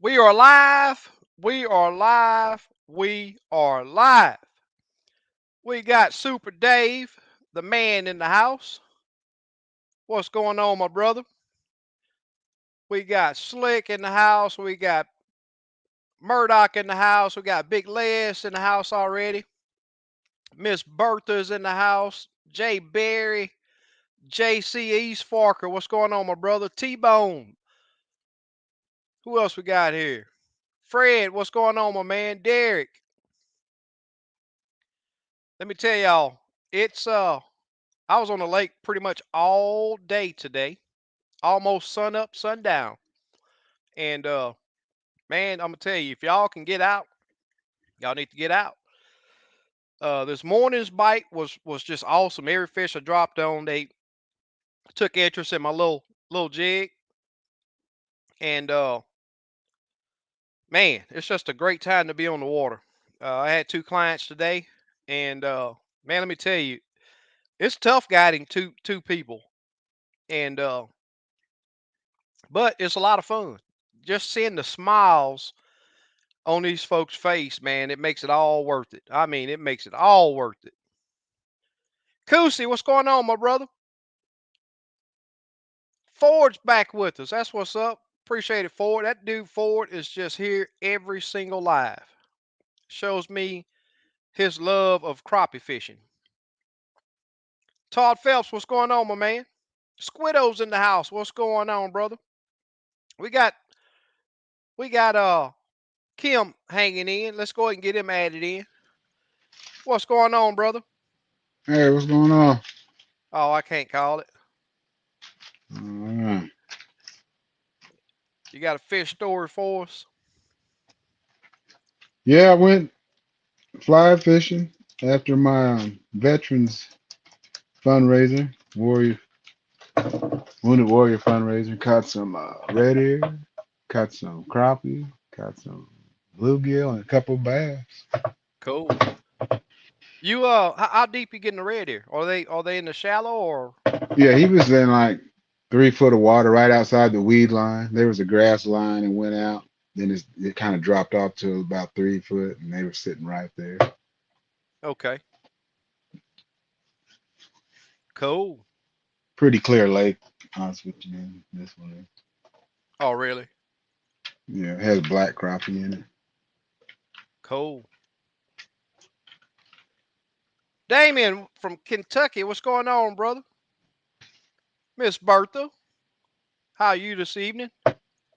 We are live. We are live. We are live. We got Super Dave, the man in the house. What's going on, my brother? We got Slick in the house. We got Murdoch in the house. We got Big Les in the house already. Miss Bertha's in the house. Jay Berry. JC East Farker. What's going on, my brother? T-Bone. Who else we got here? Fred, what's going on, my man? Derek. Let me tell y'all, it's I was on the lake pretty much all day today, almost sun up, sundown. And man, I'm gonna tell you, if y'all can get out, y'all need to get out. This morning's bite was just awesome. Every fish I dropped on, they took interest in my little jig, and man, it's just a great time to be on the water. I had two clients today, and man, let me tell you, it's tough guiding two people, and but it's a lot of fun. Just seeing the smiles on these folks' face, man, it makes it all worth it. I mean, it makes it all worth it. Koosey, what's going on, my brother? Ford's back with us. That's what's up. Appreciate it, Ford. That dude Ford is just here every single live. Shows me his love of crappie fishing. Todd Phelps, what's going on, my man? Squiddo's in the house. What's going on, brother? We got we got Kim hanging in. Let's go ahead and get him added in. What's going on, brother? Hey, what's going on? Oh, I can't call it. Uh, You got a fish story for us? yeah, I went fly fishing after my veterans fundraiser, Warrior Wounded Warrior fundraiser. Caught some red ear, caught some crappie, caught some bluegill, and a couple bass. Cool. You how deep you getting the red here? Are they in the shallow or Yeah, he was in like 3 foot of water right outside the weed line. There was a grass line and went out. Then it kind of dropped off to about 3 foot, and they were sitting right there. okay? Cool. Pretty clear lake, honest with you, man. This one is. Oh, really? Yeah, it has black crappie in it. Cool. Damien from Kentucky, what's going on, brother? Miss Bertha, how are you this evening?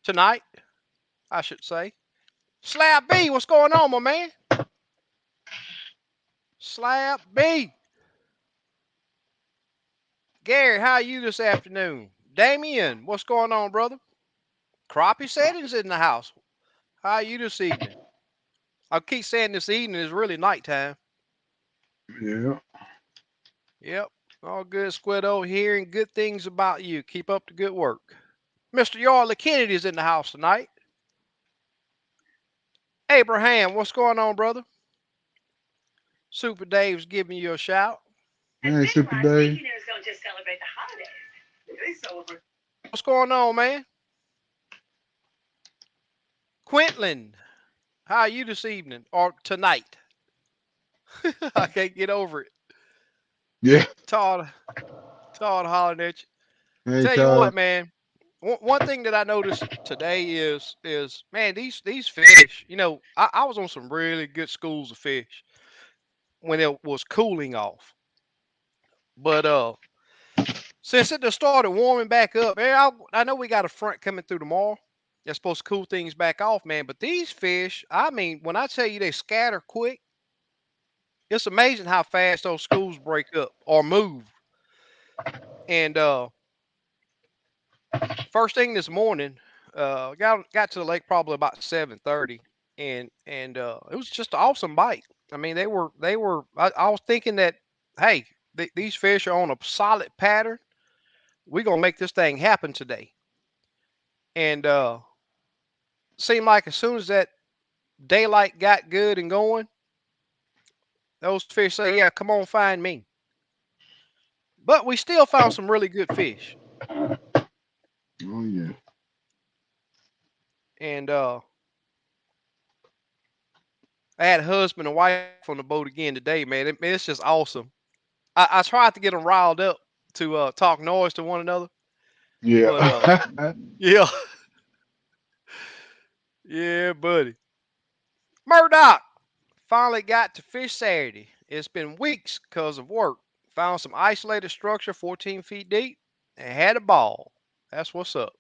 Tonight, I should say. Slab B, what's going on, my man? Slab B. Gary, how are you this afternoon? Damien, what's going on, brother? Crappie settings in the house. How are you this evening? I keep saying this evening is really nighttime. Yeah. Yep. All good, Squiddo. Hearing good things about you. Keep up the good work. Mr. Yarley Kennedy's in the house tonight. Abraham, what's going on, brother? Super Dave's giving you a shout. Hey, Super Dave. What's going on, man? Quintlin, how are you this evening or tonight? I can't get over it. Yeah. Todd, Todd hollering at you. Hey, Tell you what, Todd. man. One thing that I noticed today is man, these fish. I was on some really good schools of fish when it was cooling off. But since it just started warming back up, man, I know we got a front coming through tomorrow. That's supposed to cool things back off, man. But these fish, I mean, when I tell you they scatter quick, it's amazing how fast those schools break up or move. And first thing this morning, got to the lake probably about 7:30, and it was just an awesome bite. I mean, they were. I was thinking that, hey, these fish are on a solid pattern. We're gonna make this thing happen today. And seemed like as soon as that daylight got good and going, those fish say, "Yeah, come on, find me." But we still found some really good fish. Oh, yeah. And I had husband and wife on the boat again today, man. It's just awesome. I tried to get them riled up to talk noise to one another, but Yeah. yeah, yeah, buddy. Murdoch finally got to fish Saturday. It's been weeks because of work. Found some isolated structure 14 feet deep and had a ball. That's what's up.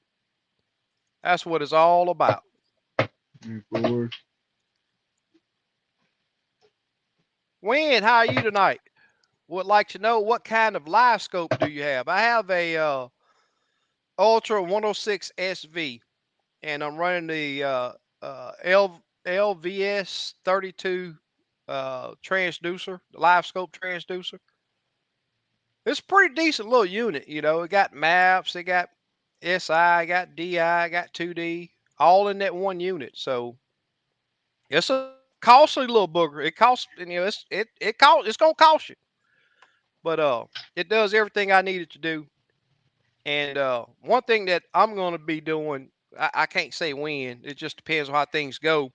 That's what it's all about. Forward. Wayne, how are you tonight? Would like to know what kind of live scope do you have? I have a Ultra 106 SV, and I'm running the LVS 32 transducer, the LiveScope transducer. It's a pretty decent little unit, you know. It got maps, it got SI, got DI, got 2D, all in that one unit. So it's a costly little booger. It costs, you know, it's gonna cost you, but it does everything I need it to do. And one thing that I'm gonna be doing, I can't say when. It just depends on how things go.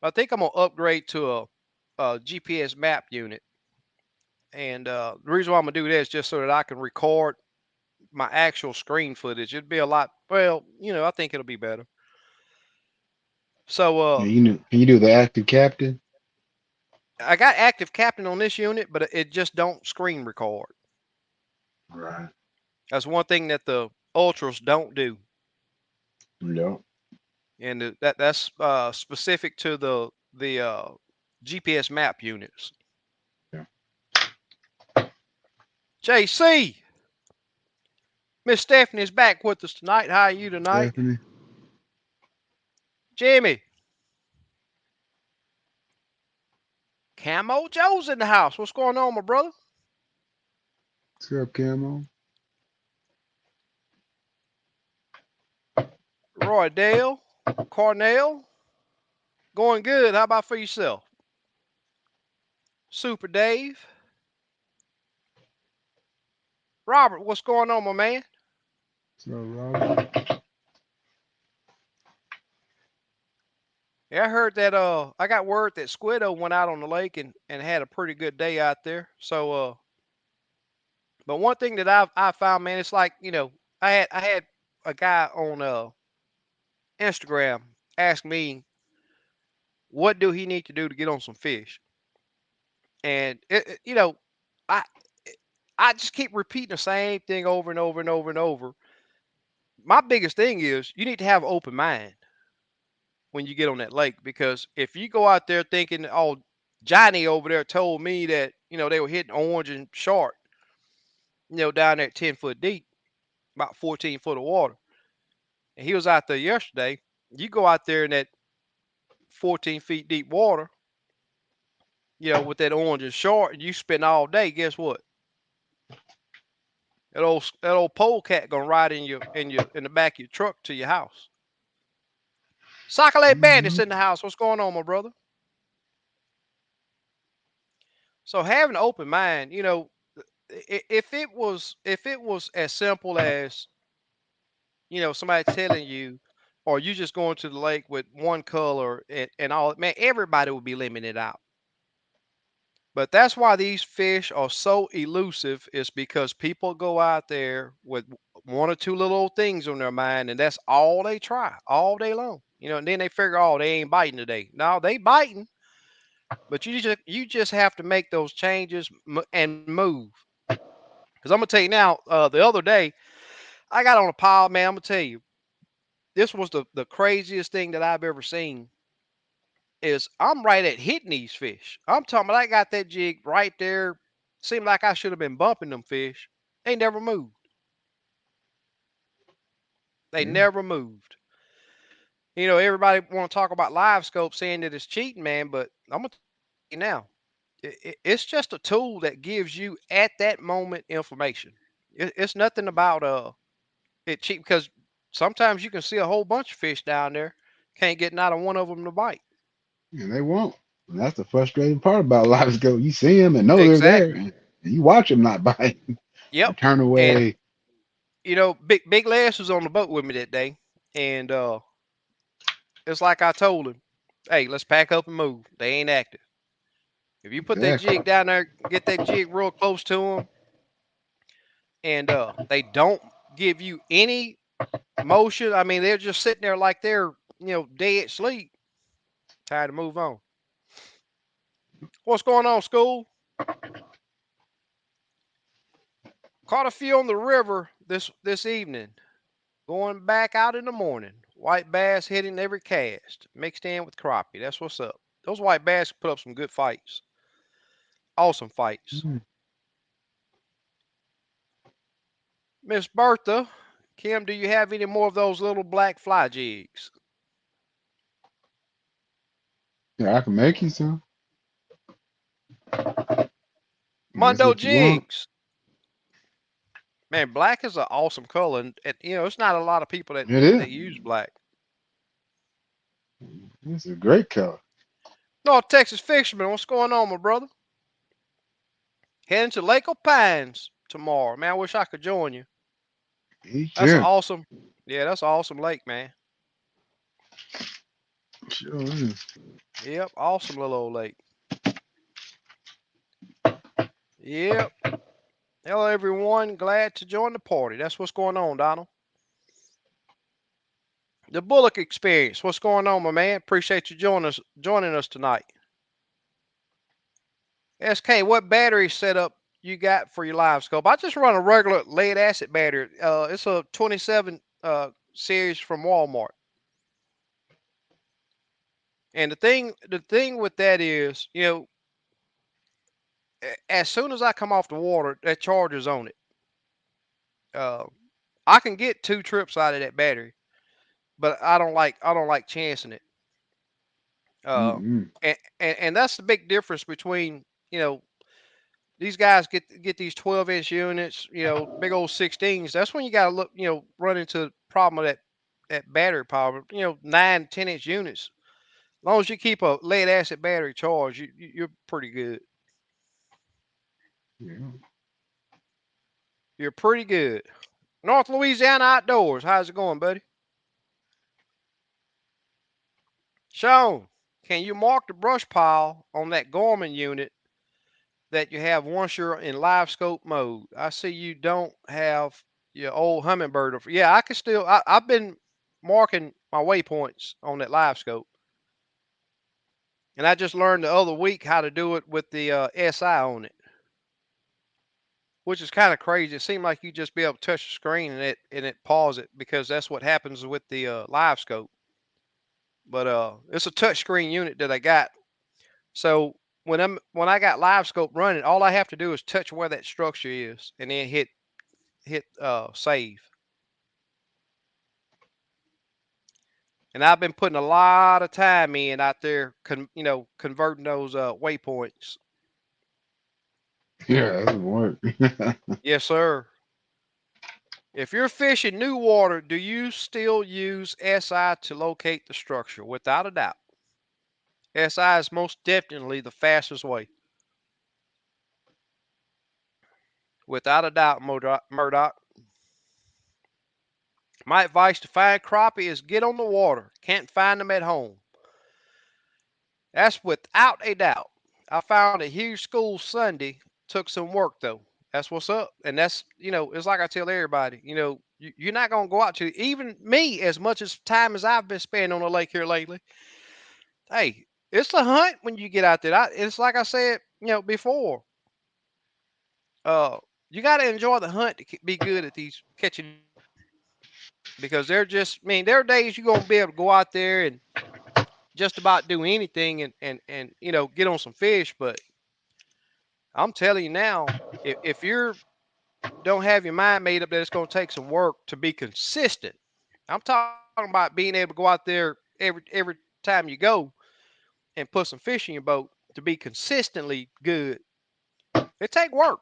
I think I'm gonna upgrade to a GPS map unit, and the reason why I'm gonna do that is just so that I can record my actual screen footage. It'd be a lot. Well, you know, I think it'll be better. So Yeah, you know, can you do the active captain? I got active captain on this unit, but it just don't screen record. Right. That's one thing that the ultras don't do, Yeah. and that's specific to the GPS map units. Yeah. JC, Miss Stephanie is back with us tonight. How are you tonight? Stephanie, Jimmy, Camo Joe's in the house. What's going on, my brother? what's up, Camo? Roy Dale, Cornell, going good. How about for yourself? Super Dave, Robert, what's going on, my man? So, Robert, Yeah, I heard that I got word that Squiddo went out on the lake and had a pretty good day out there. So but one thing that I found, man, it's like, you know, I had a guy on Instagram ask me what do he need to do to get on some fish. And you know, I I just keep repeating the same thing over and over and over and over. My biggest thing is you need to have an open mind when you get on that lake, because if you go out there thinking, oh, Johnny over there told me that, you know, they were hitting orange and shark, you know, down there at 10 foot deep, about 14 foot of water, and he was out there yesterday. You go out there in that 14 feet deep water, you know, with that orange and shark, and you spend all day. Guess what? That old polecat gonna ride in the back of your truck to your house. Sockeye Bandit's hmm in the house. What's going on, my brother? So having an open mind, you know, if it was as simple as, you know, somebody telling you, or you just going to the lake with one color and all, man, everybody would be limited out. But that's why these fish are so elusive, is because people go out there with one or two little old things on their mind, and that's all they try all day long. You know, and then they figure, oh, they ain't biting today. No, they biting, but you just have to make those changes and move. Because I'm gonna tell you now, the other day I got on a pile, man. I'm gonna tell you, this was the craziest thing that I've ever seen. Is I'm right at hitting these fish. I'm talking about I got that jig right there. Seemed like I should have been bumping them fish. They never moved. They yeah, never moved. You know, everybody want to talk about live scope saying that it's cheating, man. But I'm gonna tell you now, it's just a tool that gives you at that moment information. It's nothing about it cheap, because sometimes you can see a whole bunch of fish down there, can't get not a one of them to bite. and they won't. And that's the frustrating part about LiveScope. You see them and know they're there, Exactly. and you watch them not bite or Yep. turn And away. you know, Big Les was on the boat with me that day, and it's like I told him. Hey, let's pack up and move. They ain't active. If you put that Exactly. jig down there, get that jig real close to them, and they don't give you any motion. I mean, they're just sitting there like they're dead sleep. Time to move on. What's going on, school? Caught a few on the river this evening. Going back out in the morning. White bass hitting every cast, mixed in with crappie. That's what's up. Those white bass put up some good fights. Awesome fights. Mm. Miss Bertha, Kim, do you have any more of those little black fly jigs? Yeah, I can make you some. That's Mundo what you want. jigs. Man, black is an awesome color, and it's not a lot of people that It is. that use black. It's a great color. North Texas fisherman, what's going on, my brother? Heading to Lake Pines tomorrow. Man, I wish I could join you. He That's an should. awesome, yeah, that's an awesome lake, man. Sure is. Yep, awesome little old lake. Yep. Hello, everyone. Glad to join the party. That's what's going on, Donald. The Bullock Experience. What's going on, my man? Appreciate you joining us tonight. SK, what battery setup you got for your live scope? I just run a regular lead acid battery. It's a 27 series from Walmart. And the thing with that is, as soon as I come off the water, that charger's on it. Uh, I can get 2 trips out of that battery, but I don't like chancing it. Uh, Mm-mm. and that's the big difference between these guys get these 12-inch units, big old 16s. That's when you got to look, run into the problem of that battery power. 9, 10-inch units. As long as you keep a lead acid battery charged, you're pretty good. Yeah. You're pretty good. North Louisiana Outdoors. How's it going, buddy? Sean, can you mark the brush pile on that Gorman unit that you have once you're in LiveScope mode? I see you don't have your old Humminbird. Yeah, I can still. I've been marking my waypoints on that LiveScope, and I just learned the other week how to do it with the SI on it, which is kind of crazy. It seemed like you just be able to touch the screen and it pause it because that's what happens with the LiveScope. But it's a touch screen unit that I got. So when I got LiveScope running, all I have to do is touch where that structure is and then hit save. And I've been putting a lot of time in out there, converting those waypoints. Yeah, that's work. Yes, sir. If you're fishing new water, do you still use SI to locate the structure? Without a doubt, SI is most definitely the fastest way. Without a doubt, Murdoch. My advice to find crappie is get on the water. Can't find them at home. That's without a doubt. I found a huge school Sunday. Took some work though. That's what's up. And that's, it's like I tell everybody, you're not going to go out to, even me, as much as time as I've been spending on the lake here lately. Hey, it's a hunt when you get out there. It's like I said, before. Uh, you got to enjoy the hunt to be good at these catching these fish because there are days you're going to be able to go out there and just about do anything and get on some fish. But I'm telling you now, if you don't have your mind made up that it's going to take some work to be consistent, I'm talking about being able to go out there every time you go and put some fish in your boat to be consistently good. It take work.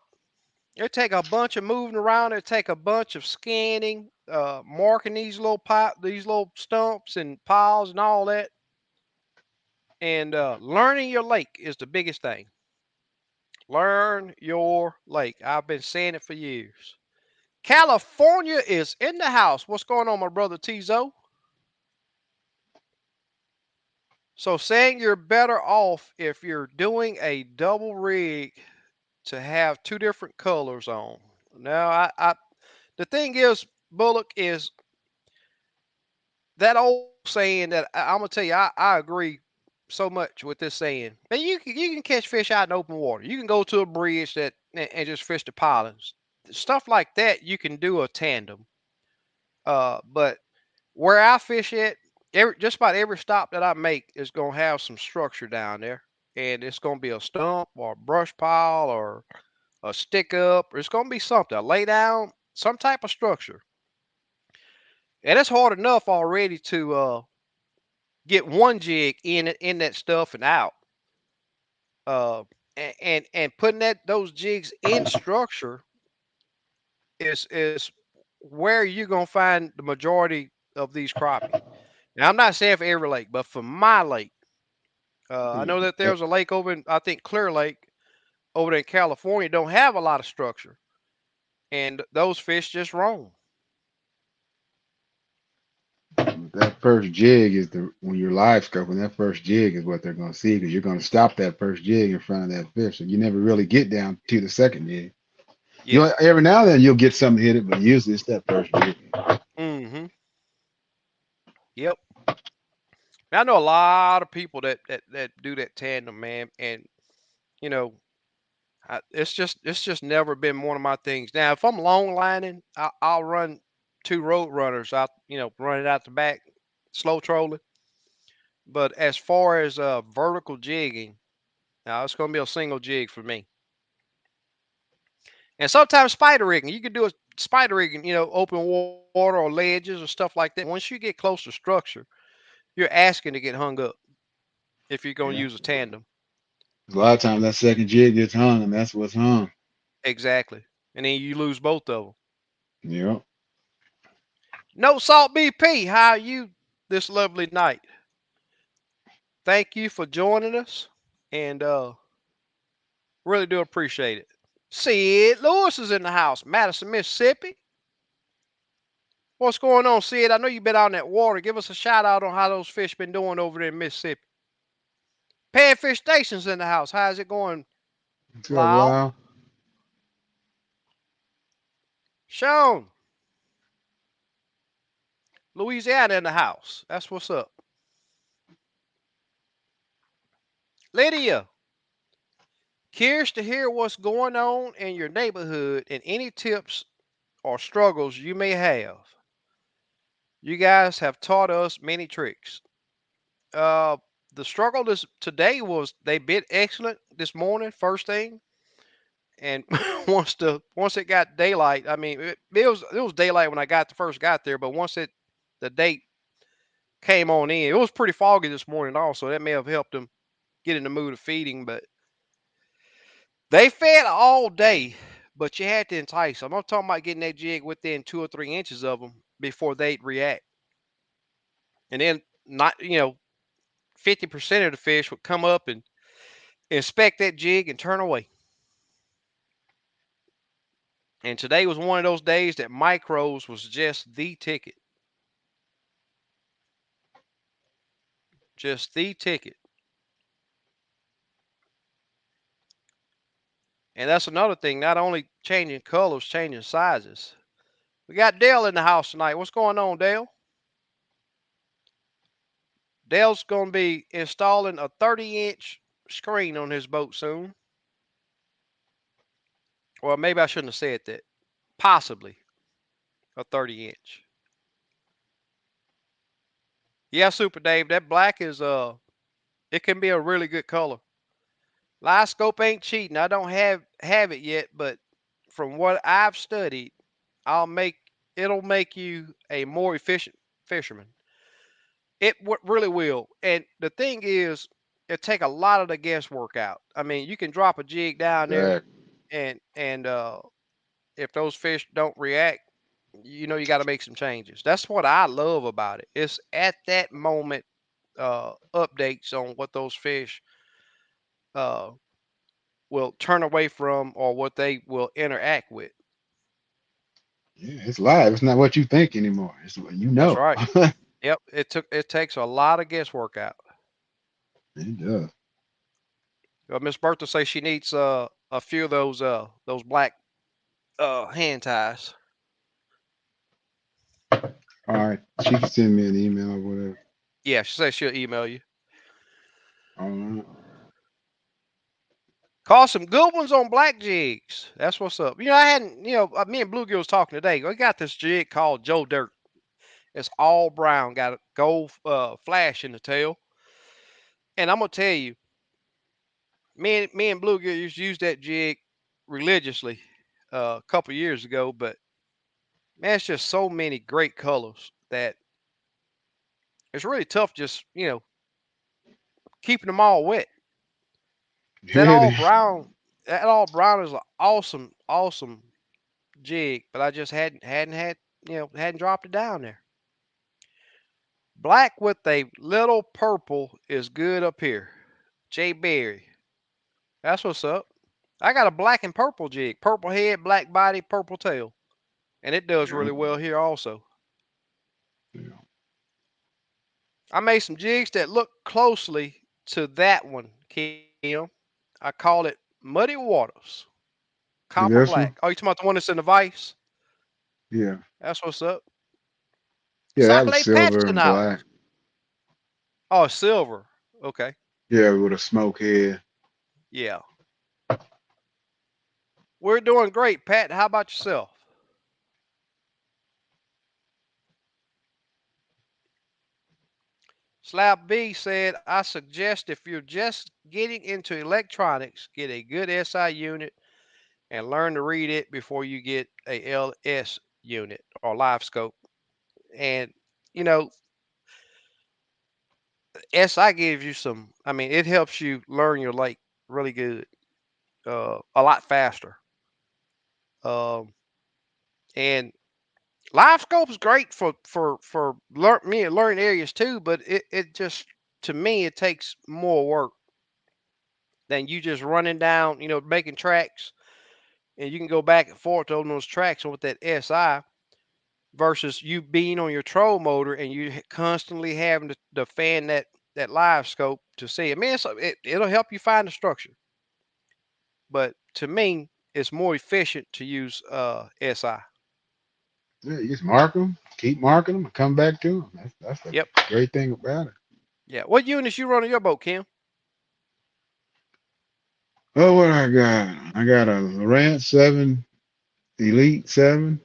It take a bunch of moving around. It take a bunch of scanning, marking these little stumps and piles and all that. And learning your lake is the biggest thing. Learn your lake. I've been saying it for years. California is in the house. What's going on, my brother Tizo? So saying you're better off if you're doing a double rig to have two different colors on. Now, the thing is, Bullock, is that old saying that I'm gonna tell you, I agree so much with this saying. Man, you can catch fish out in open water. You can go to a bridge and just fish the pilings. Stuff like that you can do a tandem. But where I fish at, just about every stop that I make is gonna have some structure down there, and it's gonna be a stump or a brush pile or a stick up. Or it's gonna be something, a lay down, some type of structure, and it's hard enough already to get one jig in that stuff and out. Uh, and putting those jigs in structure is where you're gonna find the majority of these crappie. Now, I'm not saying for every lake, but for my lake, I Yeah, know that that, there's a lake over in, I think, Clear Lake over there in California, don't have a lot of structure, and those fish just roam. that first jig is the when you're live scoping. That first jig is what they're going to see because you're going to stop that first jig in front of that fish, so you never really get down to the second jig. Yeah. Every now and then you'll get something hit it, but usually it's that first jig. Mm-hmm. Yep. I know a lot of people that do that tandem, man, and you know, it's just never been one of my things. Now, if I'm long lining, I'll run two road runners out, run it out the back, slow trolling. But as far as vertical jigging, now it's gonna be a single jig for me. And sometimes spider rigging, you can do a spider rigging, open water or ledges or stuff like that. Once you get close to structure, you're asking to get hung up if you're gonna Yeah, use a tandem. a lot of times that second jig gets hung, and that's what's hung. Exactly. And then you lose both of them. Yeah, No Salt BP, how are you this lovely night? Thank you for joining us, and really do appreciate it. Sid Lewis is in the house, Madison, Mississippi. What's going on, Sid? I know you've been out in that water. Give us a shout out on how those fish been doing over there in Mississippi. Panfish Station's in the house. How's it going, what's up, Lyle? Lyle? Sean, Louisiana in the house. That's what's up. Lydia, curious to hear what's going on in your neighborhood and any tips or struggles you may have. You guys have taught us many tricks. Uh, the struggle today was they bit excellent this morning, first thing, and once it got daylight, I mean it was daylight when I first got there, but once the date came on in, it was pretty foggy this morning also. That may have helped them get in the mood of feeding, but they fed all day, but you had to entice them. I'm talking about getting that jig within 2 or 3 inches of them before they'd react, and then not 50% of the fish would come up and inspect that jig and turn away. And today was one of those days that micros was just the ticket. Just the ticket. And that's another thing, not only changing colors, changing sizes. We got Dale in the house tonight. What's going on, Dale? Dale's going to be installing a 30-inch screen on his boat soon. Well, maybe I shouldn't have said that. Possibly a 30-inch. Yeah, Super Dave, that black is it can be a really good color. LiveScope ain't cheating. I don't have it yet, but from what I've studied, I'll make it'll make you a more efficient fisherman. Really will. And the thing is, it take a lot of the guesswork out. I mean, you can drop a jig down there, Exactly. and if those fish don't react, you got to make some changes. That's what I love about it. It's at that moment updates on what those fish uh, will turn away from or what they will interact with. Yeah, it's live. It's not what you think anymore. It's what you That's know. right. Yep. It takes a lot of guesswork out. It does. Miss Bertha says she needs a few of those black hand ties. All right. She can send me an email or whatever. Yeah, she says she'll email you. All right. Caught some good ones on black jigs. That's what's up. I hadn't, me and Bluegill was talking today. We got this jig called Joe Dirt. It's all brown, got a gold flash in the tail. And I'm gonna tell you, me and Bluegill used to use that jig religiously a couple years ago. But man, it's just so many great colors that it's really tough just keeping them all wet. That Yeah, it all is. brown, that all brown is an awesome, awesome jig. But I just hadn't dropped it down there. Black with a little purple is good up here. Jay Berry. That's what's up. I got a black and purple jig. Purple head, black body, purple tail. And it does Yeah. really well here also. Yeah. I made some jigs that look closely to that one, Kim. I call it Muddy Waters. Copper See black. this Oh, one? you talking about the one that's in the vise? Yeah. That's what's up. Yeah, that was Cyclade Pat's silver in the and black. house. Oh, silver. Okay. Yeah, with a smoke head. Yeah. We're doing great, Pat. How about yourself? Slab B said, I suggest if you're just getting into electronics, get a good SI unit and learn to read it before you get a LS unit or LiveScope. And, you know, SI gives you it helps you learn your lake really good, a lot faster. Um, and LiveScope is great for learning areas too, but it just, to me, it takes more work than you just running down, making tracks, and you can go back and forth on those tracks with that SI versus you being on your troll motor and you constantly having to fan that live scope to see. I mean, it'll help you find the structure, but to me, it's more efficient to use SI. Yeah, you just mark them, keep marking them, and come back to them. That's the Yep. great thing about it. Yeah. What units you run on your boat, Kim? Oh, what I got? I got a Lowrance 7 Elite 7,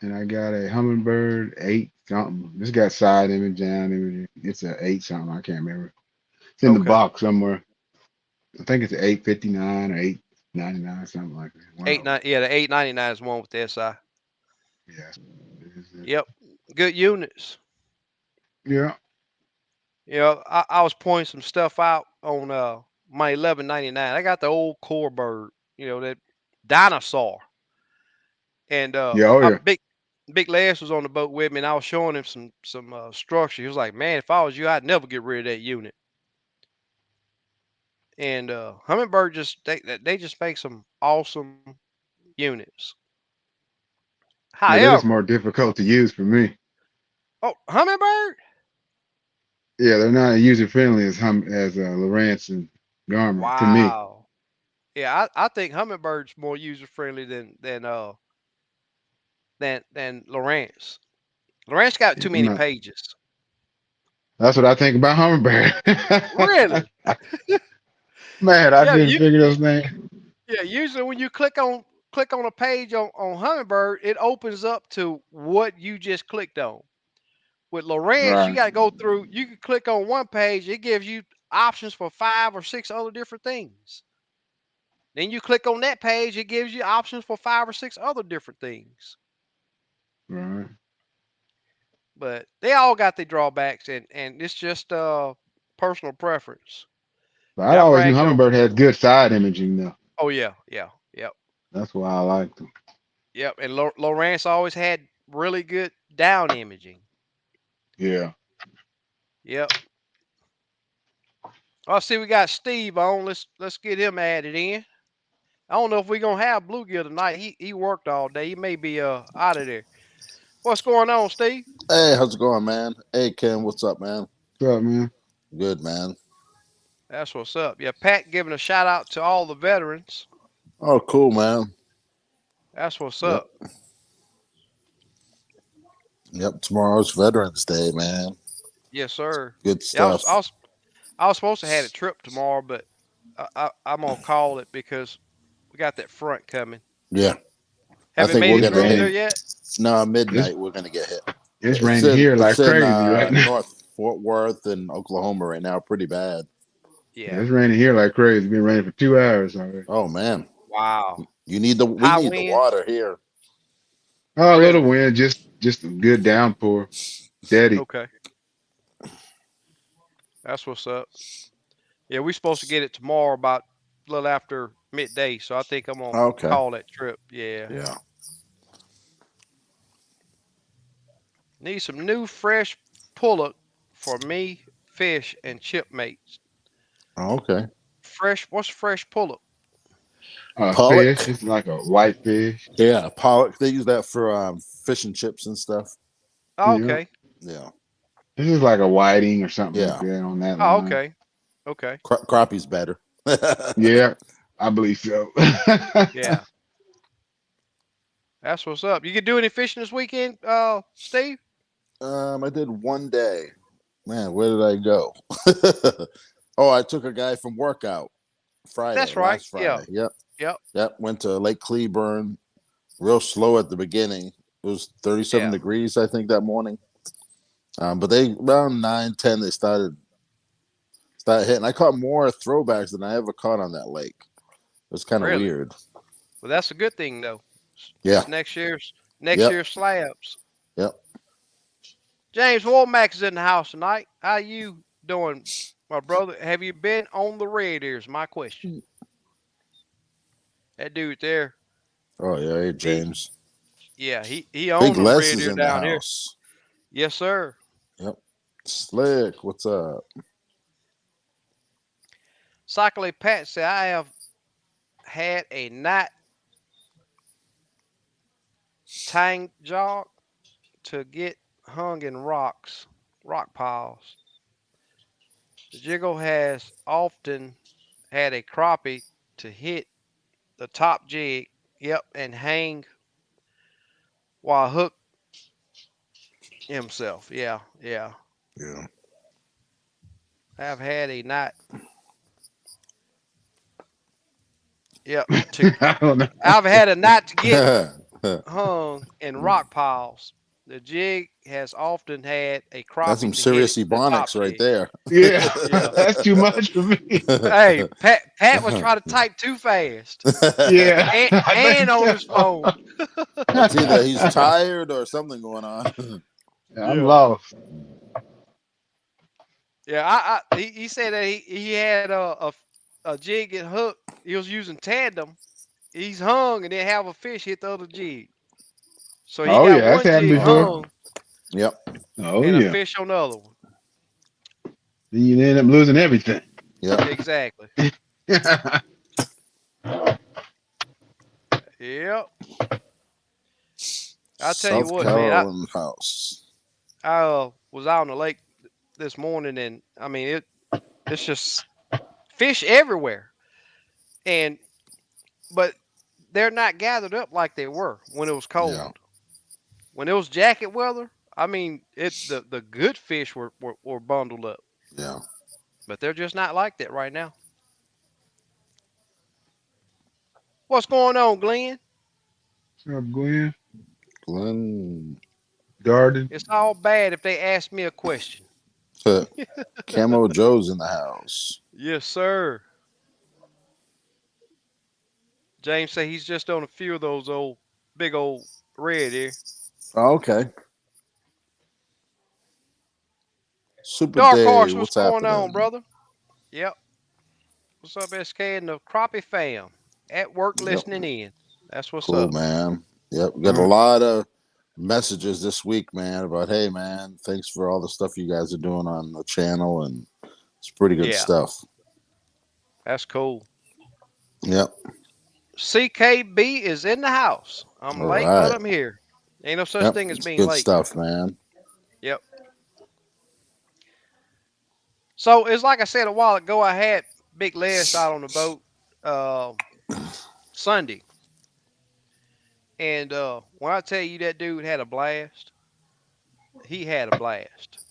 and I got a Humminbird 8 something. This got side image, down image. It's a 8 something. I can't remember. It's in the Okay. box somewhere. I think it's an 859 or 899, something like that. One Eight of them. nine. Yeah, the 899 is one with the SI. Yeah. Yep. Good units. Yeah. I was pointing some stuff out on my 1199. I got the old core bird, that dinosaur. And Yeah. Oh, I yeah. big Les was on the boat with me, and I was showing him some structure. He was like, "Man, if I was you, I'd never get rid of that unit." And Humminbird they just make some awesome units. Yeah, they're just However, more difficult to use for me. oh, Humminbird, Yeah, they're not user friendly as Lowrance and Garmin to me. wow, yeah, I think Hummingbird's more user friendly than Lawrence. Lawrence got Yeah, too I'm many not. pages. That's what I think about Humminbird. Really? Man, I Yeah, couldn't figure those things. yeah. Usually when you click on a page on Humminbird, it opens up to what you just clicked on. With Lawrence, you Right, got to go through. You can click on one page, it gives you options for 5 or 6 other different things. Then you click on that page, it gives you options for 5 or 6 other different things. right. But they all got their drawbacks, and it's just personal preference. But I Yeah, I always knew bragged over. Humminbird had good side imaging though. Oh yeah, yeah, yep, That's why I liked them. yep. And Lawrence always had really good down imaging. Yeah. Yep. I see we got Steve on. Let's get him added in. I don't know if we're gonna have Bluegill tonight. He worked all day. He may be out of there. What's going on, Steve? Hey, how's it going, man? Hey, Ken, what's up, man? What's up, man? Good, man. That's what's up. Yeah, Pat giving a shout out to all the veterans. Oh, cool, man. That's what's Yep. up. Yep. Tomorrow's Veterans Day, man. Yes, sir. Good Yeah, stuff. I was supposed to have a trip tomorrow, but I'm gonna call it because we got that front coming. Yeah. I Have it think made we're it It's gonna through hit. there raining. yet? No, It's midnight. We're gonna get hit. it's raining here It's like in crazy right now. North Fort Worth and Oklahoma right now. Pretty bad. Yeah, Yeah. it's raining here like crazy. It's been raining for 2 hours already. Oh man, Wow. we High need the winds. water here. Oh, a little Really? wind, just a good downpour, steady. Okay. That's what's up. Yeah, we supposed to get it tomorrow about a little after midday, so I think I'm gonna Okay. call that trip. Yeah. Yeah. Need some new fresh pullet for me, fish, and chipmates. Okay. Fresh, what's fresh pullet? Fish. Pollock. It's like a white fish. Yeah, pollock. They use that for fish and chips and stuff. Oh, Yeah, okay. Yeah. this is like a whiting or something like Yeah. that on that Oh, line. okay. Okay. Crappie's better. Yeah, I believe so. Yeah. That's what's up. You can do any fishing this weekend, Steve? I did one day. Man, where did I go? Oh, I took a guy from workout That's right. last Yeah. Friday. Yep. Yep. Yep. Went to Lake Cleburne. Real slow at the beginning. It was 37 Yeah. degrees, I think, that morning. But they around 9, 10, they started hitting. I caught more throwbacks than I ever caught on that lake. It was kind of Really? weird. Well, that's a good thing though. Yeah. It's next year's Yep. slabs. Yep. James Womack is in the house tonight. How you doing, my brother? Have you been on the red ears? My question. That dude there, Oh yeah, hey he James. yeah, he Big owned them Les red is ear in the down here. house. Yes, sir. Yep. Slick, what's up? Cycling Pat said I have had a night tang jog to get hung in rock piles. The jiggle has often had a crappie to hit the top jig, yep, and hang while hook himself. Yeah, yeah. Yeah. I've had a night. Yep. I don't know. I've had a night to get hung in rock piles. The jig has often had a That's crappie some to hit serious the top ebonics right jig. there. Yeah, Yeah. that's too much for me. Hey, Pat was trying to type too fast Yeah, and, I and think on so. his phone. It's either he's tired or something going on. I'm Yeah. lost. Yeah. He said that he had a jig and hook. He was using tandem. He's hung and then have a fish hit the other jig. So he Oh got yeah, that's one happened jig before. hung Yep. Oh and a yeah, fish on the other one. then you end up losing everything. Yep. Exactly. Yep. I'll tell you South what, man. Carolina house. I was out on the lake this morning, and I mean it's just fish everywhere, and but they're not gathered up like they were when it was Yeah. cold. When it was jacket weather, I mean the good fish were bundled up, Yeah. but they're just not like that right now. What's going on, Glenn? What's up, Glenn? Glenn. Garden. It's all bad if they ask me a question. Camo Joe's in the house. Yes, sir. James say he's just on a few of those big old red here. Oh, okay. Super Dark Horse, Dave, what's what's going on, happening? brother? Yep. What's up, SK and the Crappie fam? At work Yep. listening in. That's what's Cool, up. man. Yep. Got a lot of messages this week, man, about hey man, thanks for all the stuff you guys are doing on the channel, and it's pretty good Yeah, stuff. that's cool. Yep. CKB is in the house. I'm All late, but right. I'm here. Ain't no such Yep. thing as It's being good late. stuff, man. Yep. So it's like I said a while ago. I had Big Les out on the boat uh, Sunday, and when I tell you that dude had a blast, he had a blast.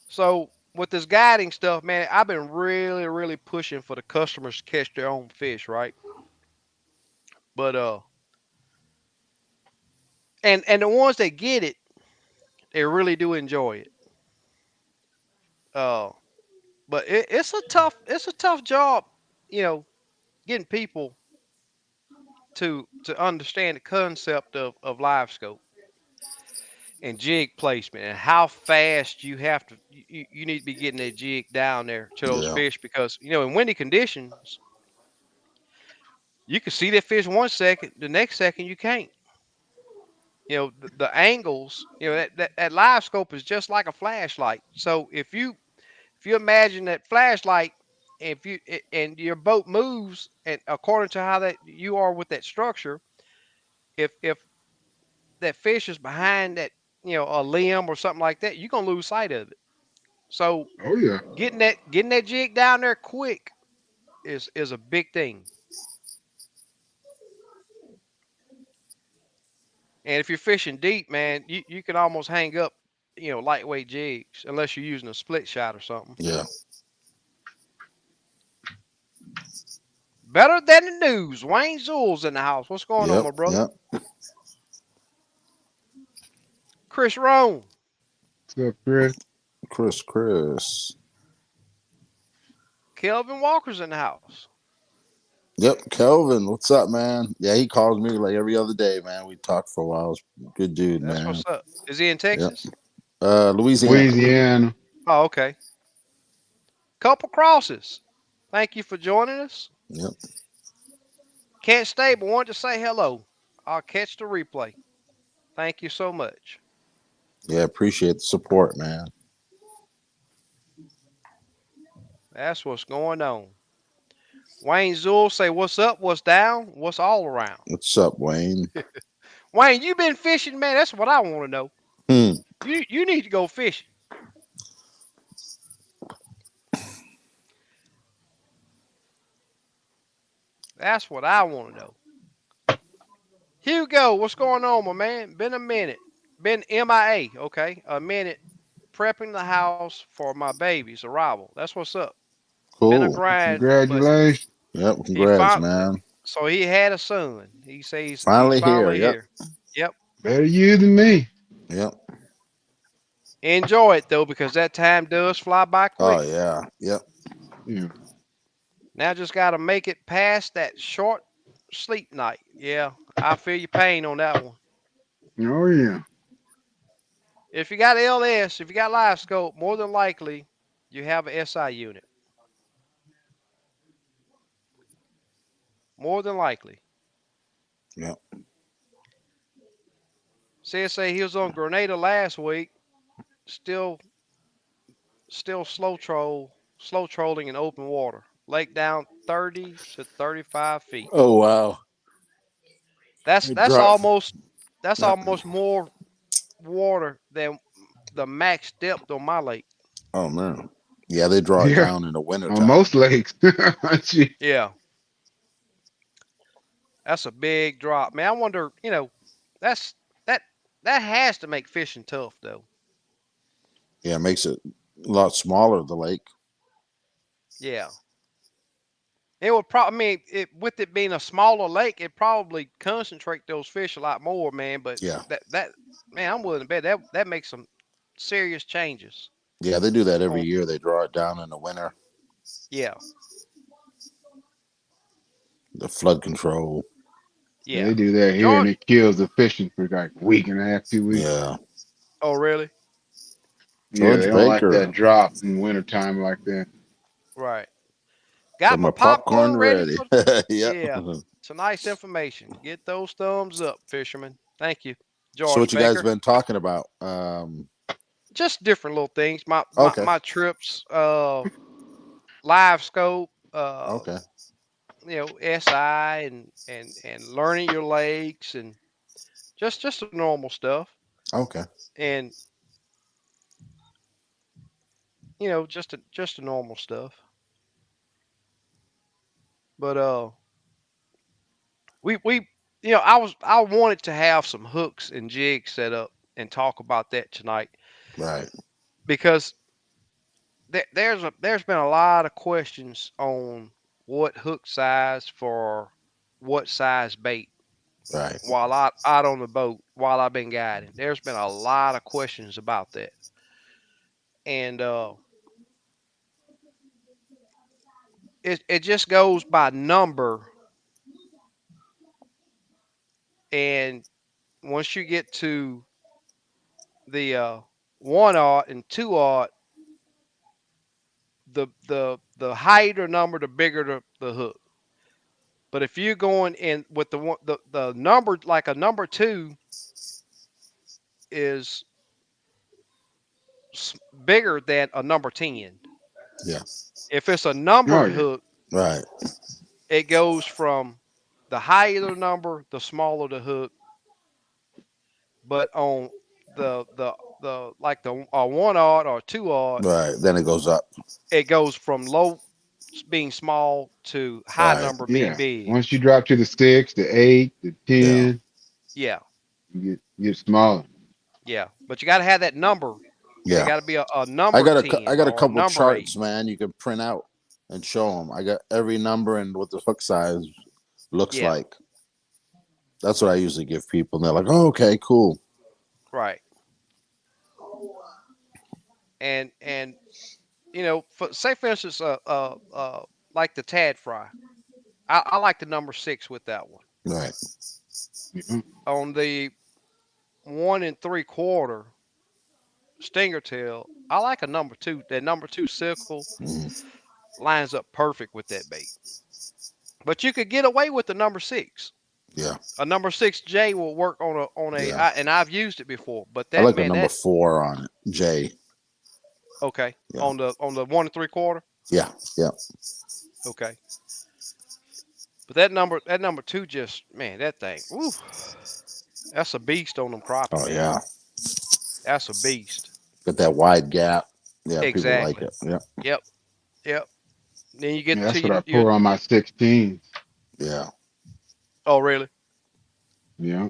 So with this guiding stuff, man, I've been really, really pushing for the customers to catch their own fish, right? But and the ones that get it, they really do enjoy it. Uh, but it's a tough job, you know, getting people to understand the concept of live scope and jig placement and how fast you have to you need to be getting that jig down there to those Yeah. fish because in windy conditions you can see that fish 1 second, the next second you can't. The angles, that live scope is just like a flashlight. So if you imagine that flashlight, and your boat moves and according to how that you are with that structure, if that fish is behind that, a limb or something like that, you're gonna lose sight of it. So Oh yeah. getting that jig down there quick is a big thing. And if you're fishing deep, man, you can almost hang up, lightweight jigs unless you're using a split shot or something. Yeah. Better than the news. Wayne Zool's in the house. What's going on, Yep. my brother? Yep. Chris Roan. What's up, Chris? Chris. Kelvin Walker's in the house. Yep. Kelvin, what's up, man? Yeah, he calls me like every other day, man. We talked for a while. Good dude, That's man. what's up. Is he in Yep. Texas? Louisiana. Louisiana. Oh, okay. Couple crosses. Thank you for joining us. Yep. Can't stay, but wanted to say hello. I'll catch the replay. Thank you so much. Yeah, appreciate the support, man. That's what's going on. Wayne Zool say, what's up, what's down, what's all around. What's up, Wayne? Wayne, you been fishing, man? That's what I want to know. Hmm. You need to go fishing. That's what I want to know. Hugo, what's going on, my man? Been a minute. Been MIA, okay? A minute prepping the house for my baby's arrival. That's what's up. Been a Cool. grind, but Congratulations. Yep. he Congrats, finally, man. so he had a son. He says he's Finally here. finally Yep. here. Yep. Better you than me. Yep. Enjoy it though, because that time does fly by Oh quick. yeah. Yep. Yeah. Now just got to make it past that short sleep night. Yeah, I feel your pain on that one. Oh yeah. If you got LS, if you got LiveScope, more than likely you have a SI unit. More than likely. Yep. CSA, he was on Grenada last week. Still, still slow trolling in open water. Lake down 30 to 35 feet. Oh wow. That's It that's dropped. almost that's Yep. almost more water than the max depth on my lake. Oh man. Yeah, they draw it Yeah. down in the On wintertime. most lakes. Gee. Yeah, that's a big drop, man. I wonder, that's that that has to make fishing tough though. Yeah, it makes it a lot smaller, the lake. Yeah, it would probably. I mean, with it being a smaller lake, it probably concentrate those fish a lot more, man. But Yeah. that man, I'm willing to bet that makes some serious changes. Yeah, they do that every On year. They draw it down in the winter. yeah, The flood control. Yeah, yeah. they do that here and George. it kills the fishing for like a week and a half, 2 weeks. Yeah. Oh, really? Yeah, George they don't like that Baker. drop in wintertime like that. Right. Got Got my my popcorn popcorn ready ready. for. Yep. Yeah. Tonight's information. Get those thumbs up, fishermen. Thank you, So George what you guys Baker. been talking about? Just different little things. My my, Okay. my trips, live scope, Okay. SI and learning your lakes and just the normal stuff. Okay. And just the normal stuff. But we I wanted to have some hooks and jigs set up and talk about that tonight Right. because there's been a lot of questions on what hook size for what size bait Right. while I out on the boat while I've been guiding. There's been a lot of questions about that, and it just goes by number. And once you get to the 1/0 and 2/0, the higher number, the bigger the hook. But if you're going in with the number, like a number 2 is bigger than a number 10. Yeah. If it's a Oh numbered yeah. hook, Right. it goes from the higher the number, the smaller the hook. But on the like the 1/0 or 2/0, Right. Then it goes up. it goes from low being small to high Right. number being Yeah. big. Once you drop to the 6, the 8, the Yeah. 10, Yeah, you get smaller. yeah. But you got to have that number. It Yeah. got to be a number I 10 got a or a couple number 8. charts, man. You can print out and show them. I got every number and what the hook size looks Yeah, like. That's what I usually give people, and they're like, "Oh, okay, cool." right. And say for instance, like the Tad Fry. I like the number 6 with that one. Right. Mhm. On the 1 3/4 stinger tail, I like a number 2. That number 2 sickle Mhm. lines up perfect with that bait. But you could get away with the number 6. Yeah. A number 6J will work Yeah. and I've used it before. But I that like a man, number that 4 on it. J. okay Yeah. on the 1 3/4. Yeah. Yeah. Okay, but that number 2 just man, that thing, woo, that's a beast on them crappie, Oh man. yeah. That's a beast. Got that wide gap. Yeah, people like Exactly. it. Yeah. Yep. Yep. Then you Yeah, get to that's what I you. pour on my 16. Yeah. Oh, really? Yeah.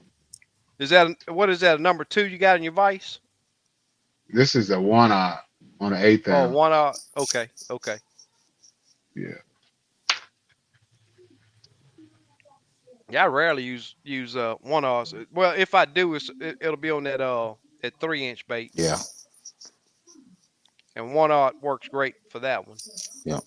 What is that? A number 2 you got in your vise? This is a 1/0 on an eighth Oh, ounce. one out. Okay. Okay. Yeah. Yeah, I rarely use 1/0s. Well, if I do, it'll be on that 3-inch bait, Yeah. and 1/0 works great for that one. Yeah.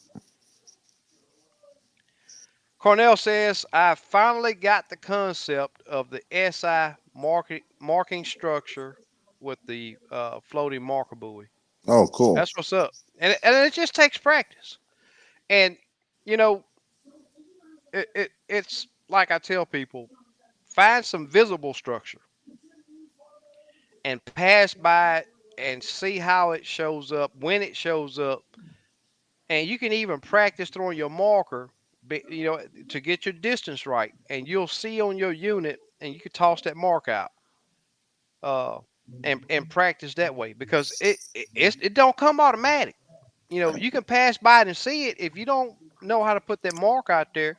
Cornell says, I finally got the concept of the SI marking structure with the floating marker buoy. Oh, cool. That's what's up. And it just takes practice. And, you know, it's like I tell people, find some visible structure and pass by it and see how it shows up, when it shows up. And you can even practice throwing your marker, to get your distance right. And you'll see on your unit, and you can toss that mark out, uh, and practice that way because it don't come automatic. You can pass by it and see it. If you don't know how to put that mark out there,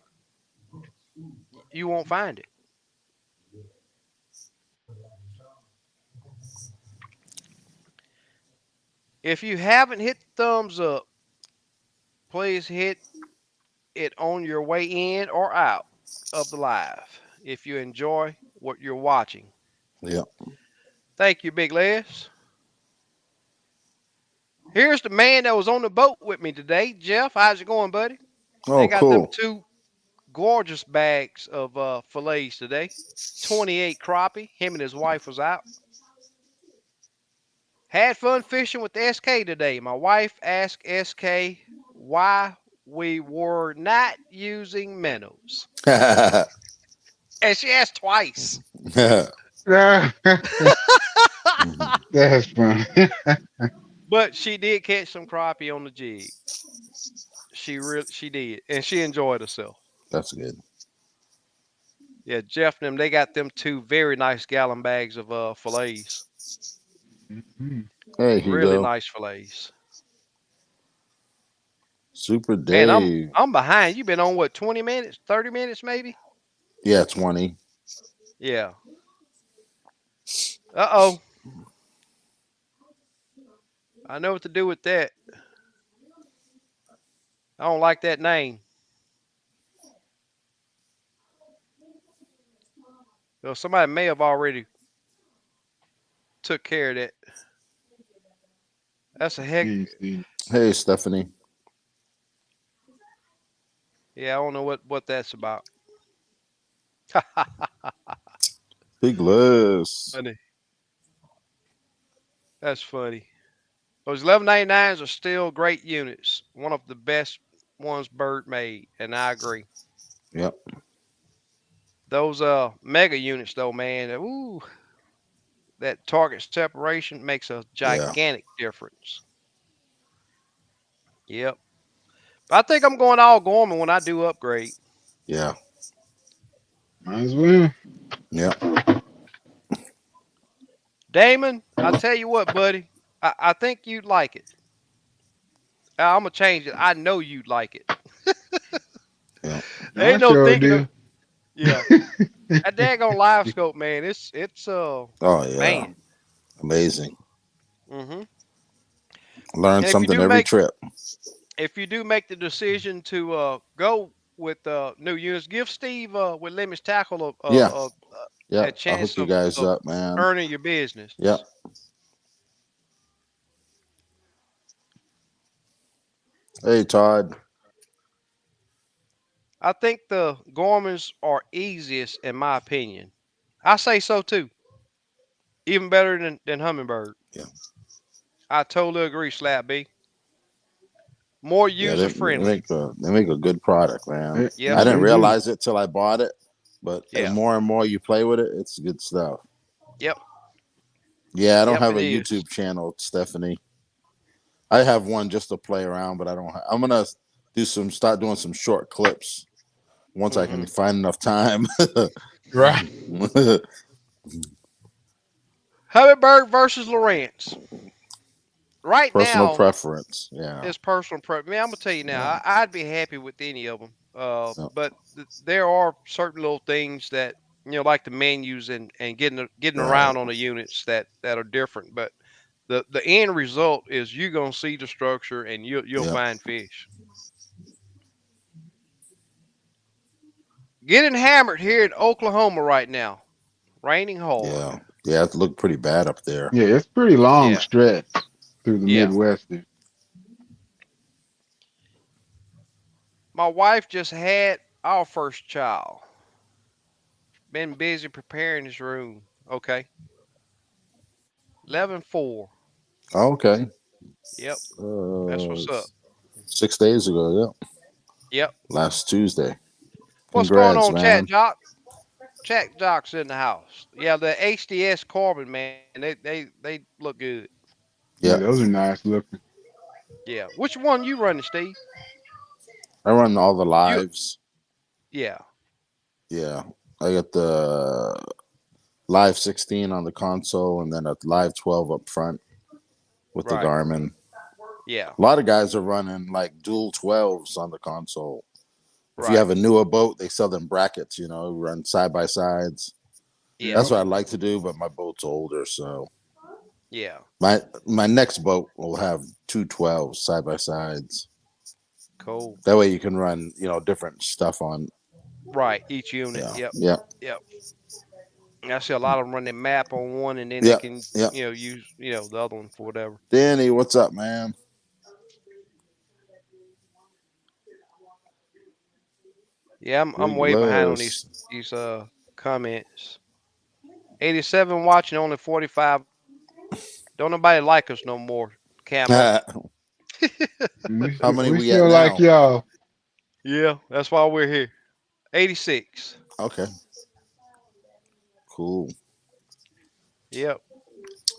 you won't find it. If you haven't hit the thumbs up, please hit it on your way in or out of the live if you enjoy what you're watching. Yeah. Thank you, Big Les. Here's the man that was on the boat with me today, Jeff. How's it going, buddy? They Oh, got them cool. 2 gorgeous bags of fillets today. 28 crappie. Him and his wife was out. Had fun fishing with SK today. My wife asked SK why we were not using minnows. And she asked twice. That's fun. But she did catch some crappie on the jig. She did. And she enjoyed herself. That's good. Yeah, Jeff and them, they got them 2 very nice gallon bags of fillets. Mhm. There you Really go. nice fillets. Super Man, Dave. I'm behind. You've been on what, 20 minutes, 30 minutes maybe? Yeah, 20. Yeah. Uh-oh. I know what to do with that. I don't like that name. So somebody may have already took care of that. That's a heck. Jeez, Steve. Hey, Stephanie. Yeah, I don't know what that's about. Big Les. Funny. That's funny. Those 1199s are still great units. One of the best ones Bird made, and I agree. Yep. Those mega units though, man, ooh, that target separation makes a Yeah. gigantic difference. Yep. But I think I'm going all Gorman when I do upgrade. Yeah. Might as well. Yep. Damon, I tell you what, buddy, I think you'd like it. I'm gonna change it. I know you'd like it. Yep. I Ain't no sure thinking of, do. yeah. That daggone live scope, man. It's Oh yeah. man. Amazing. Hmm. Learn And something every trip. if you do make the decision to go with new units, give Steve with Lemons Tackle Yeah. a Yep. I'll hook chance you guys of up, man. earning your business. Yep. Hey, Todd. I think the Gormans are easiest in my opinion. I say so too. Even better than Humminbird. Yeah. I totally agree, Slap B. More Yeah, user friendly. they make a good product, man. Yep. I Yeah, didn't they do. realize it till I bought it, but the Yeah. more and more you play with it, it's good stuff. Yep. Yeah, I don't Yep. have It a is. YouTube channel, Stephanie. I have one just to play around, but I don't. I'm gonna start doing some short clips once I Hmm. can find enough time. Right. Humminbird versus Lawrence. Right Personal now, preference. Yeah, it's personal preference. Man, I'm gonna tell you now, yeah, I'd be happy with any of them. yeah, But there are certain little things that like the menus and getting right. around on the units that are different. But the end result is you're gonna see the structure and you'll Yeah, find fish. Getting hammered here in Oklahoma right now. Raining hard. yeah, yeah. It looked pretty bad up there. Yeah, it's pretty long Yeah, stretch through the yeah. Midwest there. My wife just had our first child. Been busy preparing his room. Okay. 11-4. Oh, okay. Yep. That's what's up. 6 days ago. Yeah, Yep. last Tuesday. What's going Congrats, on, Chat man. Jock? Chat Jock's in the house. Yeah, the HDS Carbon, man. They look good. Yeah, Yeah, those are nice looking. Yeah. Which one you running, Steve? I run all the You lives. yeah. Yeah, I got the Live 16 on the console, and then a Live 12 up front with the Right. Garmin. Yeah. A lot of guys are running like dual 12s on the console. If you Right. have a newer boat, they sell them brackets, run side by sides. Yeah. That's Yep. what I'd like to do, but my boat's older, so Yeah. my next boat will have two 12s side by sides. Cool. That way you can run, different stuff on. Right. Each unit. Yeah, Yep. yeah, Yep. I see a lot of them run their map on one, and then they yeah, can yeah. use the other one for whatever. Danny, what's up, man? Yeah, I'm Big way behind on Les. these comments. 87 watching, only 45. Don't nobody like us no more, Camo. How We many we we at still like now? y'all. Yeah, that's why we're here. 86. Okay, cool. Yep.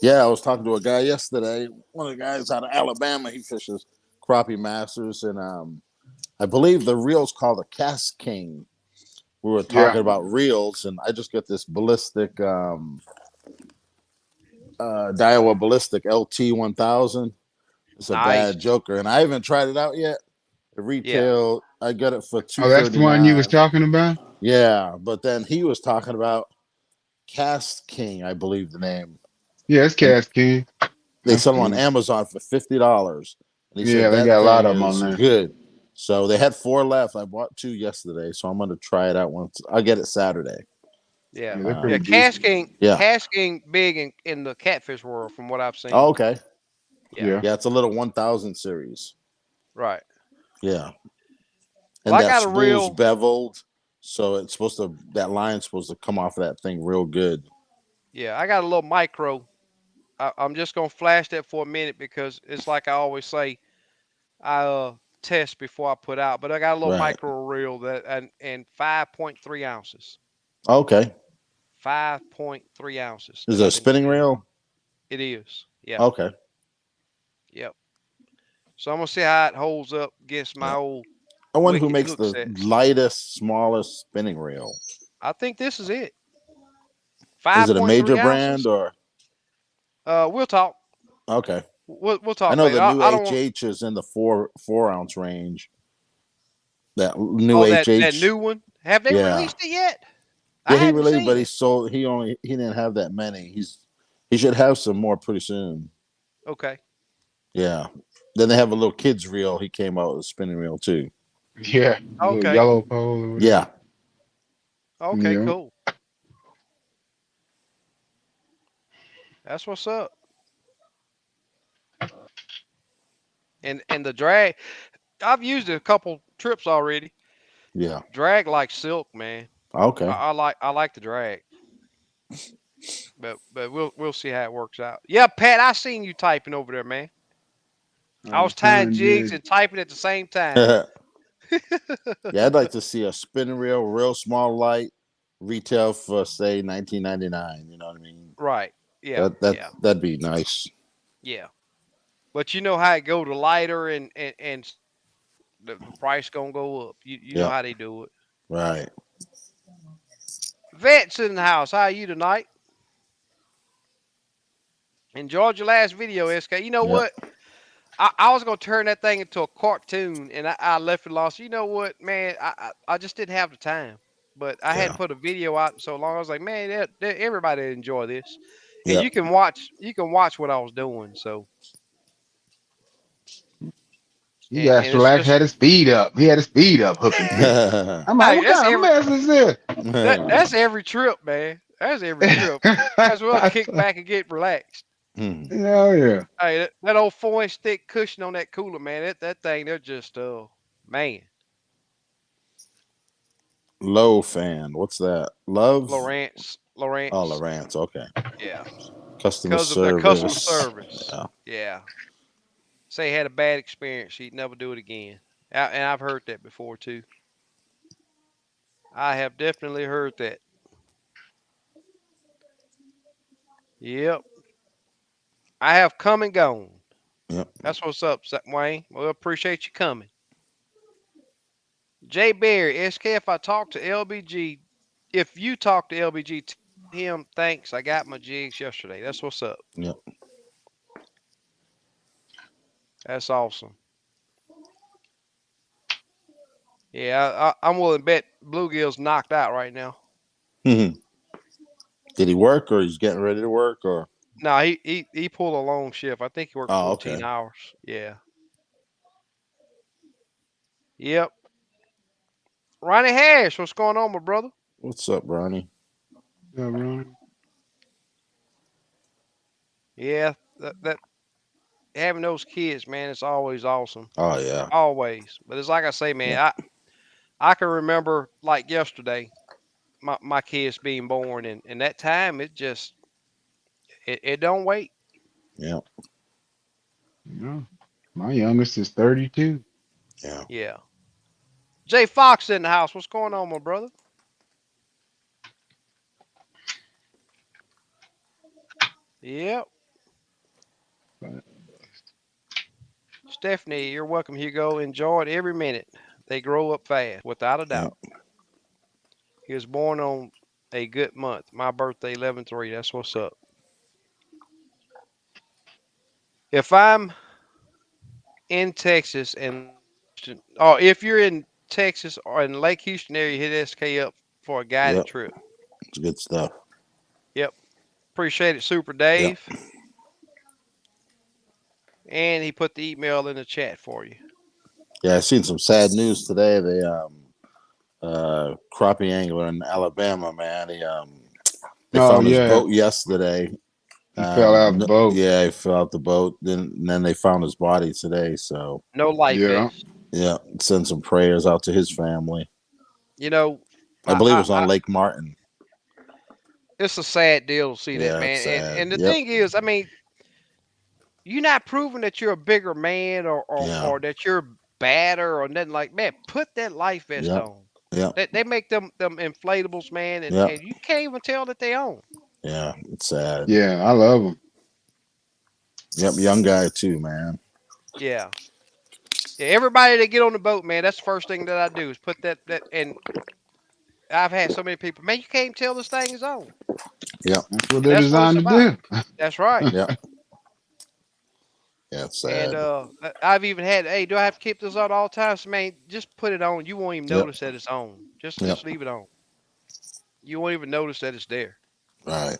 Yeah, I was talking to a guy yesterday. One of the guys out of Alabama. He fishes crappie masters, and I believe the reel's called a Cast King. We were Yeah. talking about reels, and I just got this ballistic Daiwa ballistic LT 1000. It's a Nice. bad joker, and I haven't tried it out yet. The Yeah. retail, I got it for two Oh, that's thirty the one you was nine. talking about? Yeah, but then he was talking about Cast King, I believe the name, Yeah, it's and Cast King. they I sell them see on it. Amazon for $50. And he Yeah, said they that got a lot thing of them on is there. good. So they had 4 left. I bought 2 yesterday, so I'm going to try it out once. I'll get it Saturday. Yeah. Yeah, they're Yeah. pretty Um, decent. yeah. Casking big in the catfish world from what I've Oh, seen. okay. Yeah. Yeah. Yeah, it's a little 1000 series. Right. Yeah. Well, And I that got a spool's real, beveled, so it's supposed to, that line's supposed to come off of that thing real good. yeah, I got a little micro. I'm just gonna flash that for a minute because it's like I always say, I test before I put out. But I got a little Right. micro reel that and 5.3 ounces. Okay. 5.3 ounces Is that it a I've been spinning testing. reel? It is. Yeah. Okay. Yep. So I'm gonna see how it holds up against my Yeah. old I wonder who wicked makes hook the sets. lightest, smallest spinning reel. I think this is it. Is it a major 5.3 brand ounces. or We'll talk. okay? We'll I talk know later. the new I don't want. HH is in the 4 ounce range. That new Oh, that HH, new one. Have they yeah, released it yet? I yeah. He hadn't really, but seen he it. sold. He didn't have that many. He should have some more pretty soon. Okay. Yeah. Then they have a little kids reel. He came out with a spinning reel too. Yeah. Little Okay. yellow pole or whatever. Yeah. Okay. Yeah. Cool. That's what's up. And the drag. I've used it a couple trips already. Yeah. Drag like silk, man. Okay. I like the drag, but we'll see how it works out. Yeah, Pat, I seen you typing over there, man. I I was was tying trying jigs to. and typing at the same time. Yeah, I'd like to see a spinning reel, real small light, retail for say 1999. You know what I mean? Right. Yeah. That Yeah. that'd be nice. Yeah. But you know how it go to lighter and the price gonna go up. You know Yeah. how they do it. Right. Vets in the house. How are you tonight? Enjoyed your last video, SK. You know Yeah. what? I was gonna turn that thing into a cartoon, and I left it lost. You know what, man? I just didn't have the time. But I hadn't Yeah. put a video out in so long. I was like, man, everybody enjoy this, and Yeah. you can watch what I was doing. So He got and it's relaxed, just had his speed up. He had his speed up hooking fish. I'm like, hey, what kind of mess is this? that's every trip, man. That's every trip. Might as well kick back and get relaxed. Hmm. Hell yeah. Hey, that old 4-inch thick cushion on that cooler, man. That thing, they're just man. Low fan. What's that? Love? Lawrence, Oh, Lawrence. Lawrence. Okay. Yeah, Customer because of their customer service. service. Yeah. Yeah, say he had a bad experience. He'd never do it again. And I've heard that before too. I have definitely heard that. Yep, I have come and gone. Yep. That's what's up, Wayne. Well, appreciate you coming. Jay Berry, SK. If I talk to LBG, if you talk to LBG, tell him thanks. I got my jigs yesterday. That's what's up. Yep. That's awesome. Yeah, I'm willing to bet Bluegill's knocked out right now. Mhm. Did he work or he's getting ready to work or? No, he pulled a long shift. I think he worked Oh, 14 okay. hours. Yeah. Yep. Ronnie Hash, what's going on, my brother? What's up, Ronnie? Yeah, Ronnie. Yeah, that having those kids, man, it's always awesome. Oh yeah. Always. But it's like I say, man, Yep. I can remember like yesterday, my kids being born and that time it just it don't wait. Yep. Yeah. My youngest is 32. Yeah. Yeah. Jay Fox in the house. What's going on, my brother? Yep. But Stephanie, you're welcome, Hugo. Enjoy it every minute. They grow up fast, without a Yep. doubt. He was born on a good month. My birthday, 11/3. That's what's up. If I'm in Texas and or if you're in Texas or in Lake Houston area, hit SK up for a guided Yep, trip. it's good stuff. Yep. Appreciate it, Super Yep. Dave. And he put the email in the chat for you. Yeah, I seen some sad news today. Crappie angler in Alabama, man. They Oh found his yeah, boat yesterday. he fell out of the boat. Yeah, he fell out the boat. Then they found his body today. So No life Yeah. vest. yeah, send some prayers out to his family. You know, I I, believe it I, was on I, Lake Martin. it's a sad deal to see that, Yeah, it's man. And sad. and the Yep. thing is, I mean, you're not proving that you're a bigger man Yeah. or that you're badder or nothing like. Man, put that life vest Yep. on. Yep. They make them inflatables, man, Yep. and you can't even tell that they own. Yeah. It's sad. Yeah, I love him. Yep. Young guy too, man. Yeah. Yeah, everybody that get on the boat, man, that's the first thing that I do is put that and I've had so many people, man, you can't tell this thing is on. Yep. That's what And they're that's what it's designed to about. do. That's right. Yep. Yeah, it's And sad. I've even had, hey, do I have to keep this on all the time? So, man, just put it on. You won't even Yep. notice that it's on. Just Yep. just leave it on. You won't even notice that it's there. Right.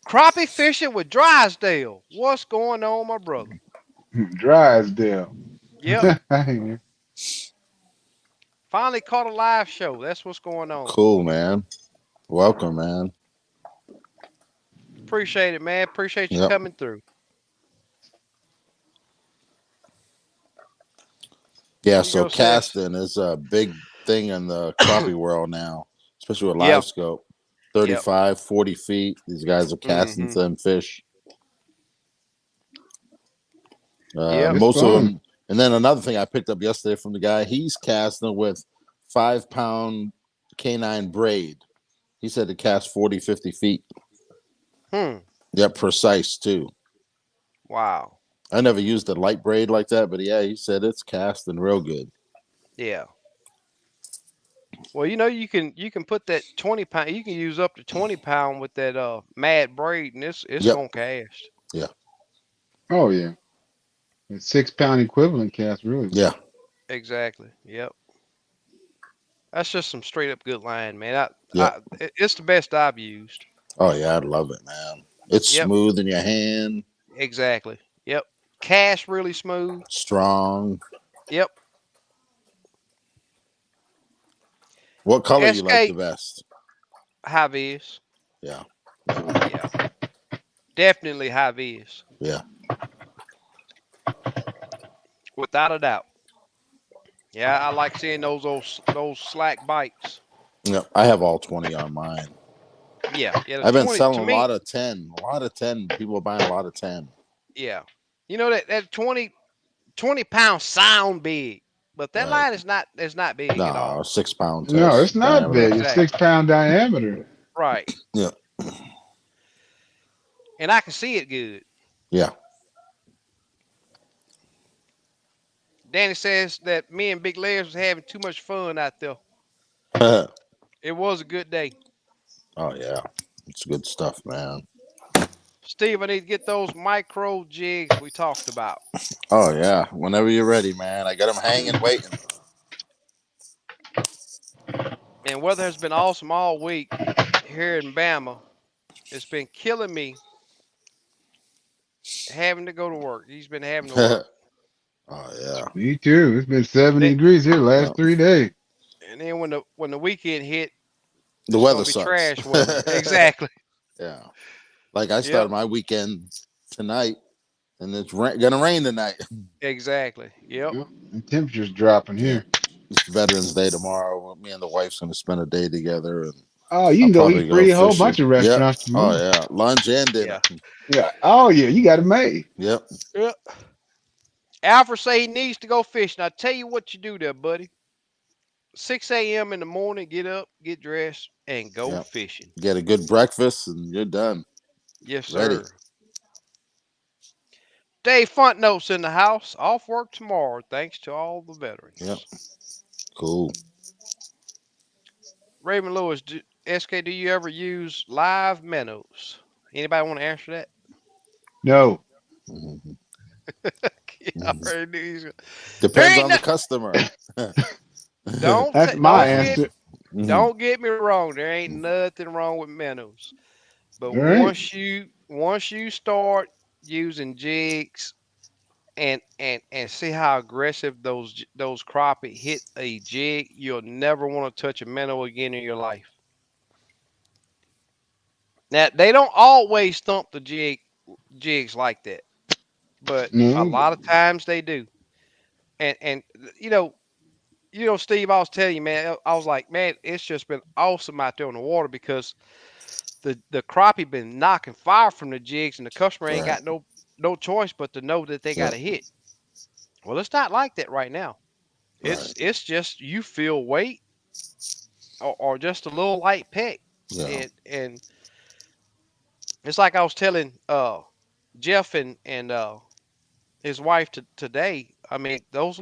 Crappie fishing with Drysdale. What's going on, my brother? Drysdale. Yep. Finally caught a live show. That's what's going on. Cool, man. Welcome, man. Appreciate it, man. Appreciate you Yep. coming through. Yeah. Here you So go, sis. casting is a big thing in the crappie world now, especially with Yeah. LiveScope. Yep. 35, 40 feet. These guys are casting Mm-hmm. them fish. Yep. It's Most of fun. them. And then another thing I picked up yesterday from the guy, he's casting with 5-pound canine braid. He said to cast 40, 50 feet. Hmm. Yeah, precise too. Wow. I never used a light braid like that, but yeah, he said it's casting real good. Yeah. Well, you can put that 20 pound. You can use up to 20 pound with that mad braid, and it's Yep. gonna cast. Yeah. Oh yeah. It's 6 pound equivalent cast, really. Yeah. Exactly. Yep. That's just some straight up good line, man. Yep. It's the best I've used. Oh yeah, I'd love it, man. It's Yep. smooth in your hand, Exactly. Yep. Cast really smooth. strong. Yep. What color you like the SK best? high vis. Yeah. Yeah. Definitely high vis. Yeah. Without a doubt. Yeah, I like seeing those slack bites. Yeah. I have all 20 on mine. Yeah. Yeah. The I've been 20 selling to a me. lot of 10. A lot of 10. People are buying a lot of 10. Yeah. You know that 20 pounds sound big, but that Right. line is not big at No, all. 6-pound No, test it's not diameter. big. It's Exactly. 6 pound diameter. Right. Yeah. And I can see it good. Yeah. Danny says that me and Big Legs was having too much fun out there. Oh It was a good day. yeah. It's good stuff, man. Steve, I need to get those micro jigs we talked about. Oh yeah. Whenever you're ready, man. I got them hanging, waiting. And weather has been awesome all week here in Bama. It's been killing me having to go to work. He's been having to work. Oh yeah. Me too. It's been 70 Then, degrees here the Yeah. last 3 days. and then when the weekend hit, The it's weather gonna be sucks. trash weather. Exactly. Yeah. Like I Yep. started my weekend tonight, and it's gonna rain tonight. Exactly. Yep. Yep. The temperature's dropping Yeah. here. It's Veterans Day tomorrow. Me and the wife's gonna spend a day together, and Oh, you I'll can go probably eat go free a whole bunch fishing. of Yep. restaurants Oh tomorrow. yeah. Lunch and dinner. Yeah. Yeah. Oh yeah, you got it made. Yep. Yep. Alfred say he needs to go fishing. I tell you what you do there, buddy. 6 a.m. in the morning, get up, get dressed, and go Yep. fishing. Get a good breakfast, and you're done. Yes, Ready. sir. Dave Front Notes in the house. Off work tomorrow, thanks to all the veterans. Yep. Cool. Raymond Lewis, SK, do you ever use live minnows? Anybody want to answer that? No. Mhm. I Mhm. already knew he's there Depends ain't on the no, customer. That's my answer. Mhm. don't get me wrong. There ain't nothing wrong with minnows. But All right. once you start using jigs and see how aggressive those crappie hit a jig, you'll never want to touch a minnow again in your life. Now they don't always thump the jigs like that, but a No, but lot of times they do. And Steve, I was telling you, man, I was like, man, it's just been awesome out there on the water because the crappie been knocking fire from the jigs, and the customer ain't Right. got no choice but to know that they got Yep. a hit. Well, it's not like that right now. Right. It's just you feel weight or just a little light peck, Yeah. and it's like I was telling Jeff and his wife today. I mean, those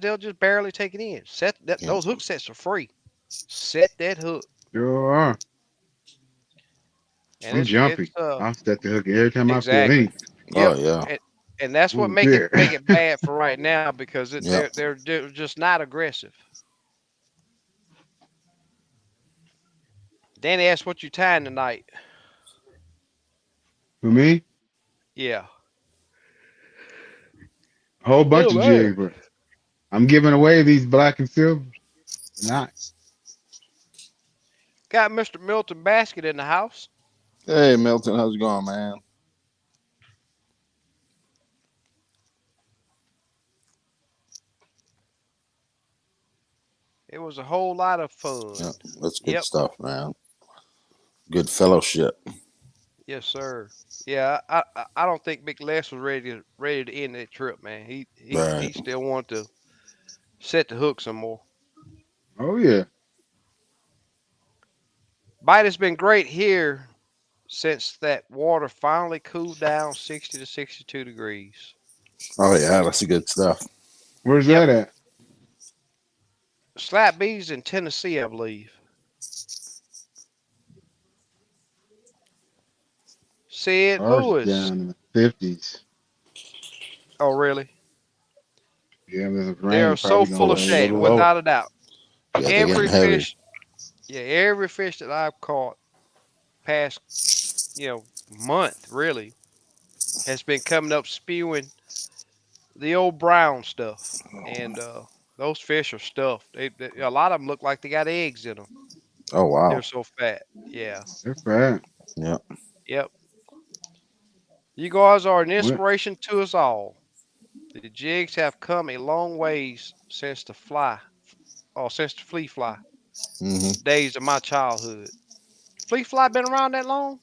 they'll just barely take it in. Yeah. Those hook sets are free. Set that hook, sure are. and I'm it's jumpy. I'll set the hook every time I feel exactly. anything. Oh Yep, yeah. and that's what Oh make it dear. make it bad for right now because Yep. they're just not aggressive. Danny asked what you tying tonight. For me, Yeah. a whole bunch Oh of man. jigs, but I'm giving away these black and silver. Not. Got Mr. Milton Basket in the house. Hey Milton, how's it going, man? It was a whole lot of Yeah, fun. that's good Yep. stuff, man. Good fellowship. Yes, sir. Yeah, I don't think Big Les was ready to end that trip, man. He Right. still wanted to set the hook some more. Oh yeah. Bite has been great here since that water finally cooled down 60 to 62 degrees. Oh yeah, that's good stuff. Where's Yep. that at? Slap Bees in Tennessee, I believe. Sid Ours is Lewis. down in the 50s. Oh, really? Yeah, there's They rain are so probably gonna full Oh, of it's a lay. shad, little low. without a doubt. Yeah, they're getting Every heavy. fish, yeah, every fish that I've caught past, month really has been coming up spewing the old brown stuff, and those fish are stuffed. A lot of them look like they got eggs in them. Oh They're wow. so fat. Yeah. They're fat. Yeah. Yep. You guys are an What? inspiration to us all. The jigs have come a long ways since the flea fly Hmm. days of my childhood. Flea fly been around that long?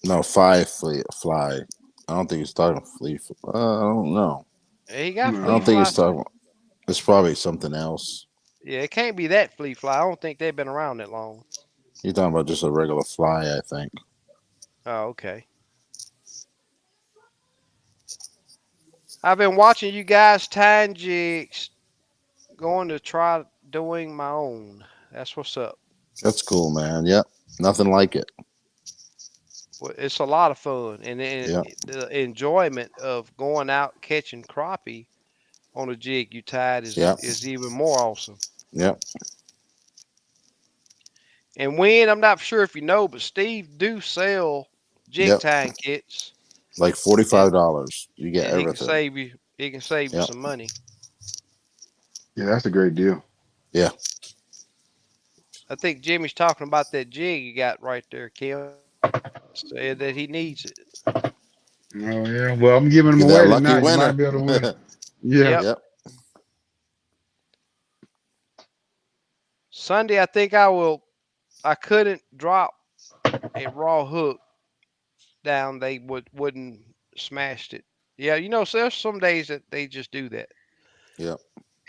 No, fly. I don't think he's talking flea. I don't know. Yeah, he got I flea No. don't think fly. he's talking. It's probably something else. Yeah, it can't be that flea fly. I don't think they've been around that long. You're talking about just a regular fly, I think. Oh, okay. I've been watching you guys tying jigs, going to try doing my own. That's what's up. That's cool, man. Yep. Nothing like it. Well, it's a lot of fun, and Yep. the enjoyment of going out catching crappie on a jig you tied is Yep. is even more awesome. Yep. And when I'm not sure if you know, but Steve do sell jig Yep. tying kits, Like and $45. You get and everything. he can save you Yep. some money. Yeah, that's a great deal. Yeah. I think Jimmy's talking about that jig you got right there, Kim. Said that he needs it. Oh yeah. Well, I'm giving them You're that away lucky tonight. You might winner. be able to win. Yeah. Yep. Yep. Sunday, I couldn't drop a raw hook down. They wouldn't smashed it. Yeah, so there's some days that they just do that. Yep.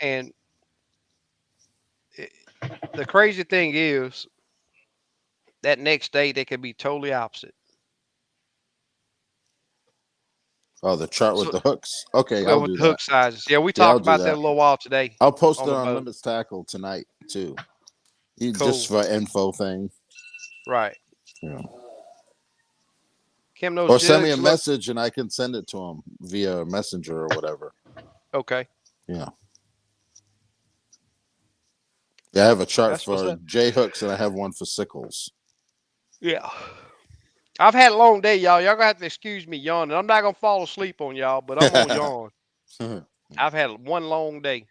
And it, the crazy thing is that next day they could be totally opposite. Oh, the chart with So the hooks. Okay, I'll well, with do the that. hook sizes. Yeah, we Yeah, I'll talked do about that a that. little while today I'll post on it the on boat. Limits Tackle tonight too. Just Cool. for info thing. Right. Yeah. Kim, those Or send me a jigs look message and I can send it to him via Messenger or whatever. okay. Yeah. Yeah, I have a chart That's what's for up. J hooks and I have one for sickles. Yeah. I've had a long day, y'all. Y'all gonna have to excuse me yawning. I'm not gonna fall asleep on y'all, but I'm gonna yawn. I've had one long day.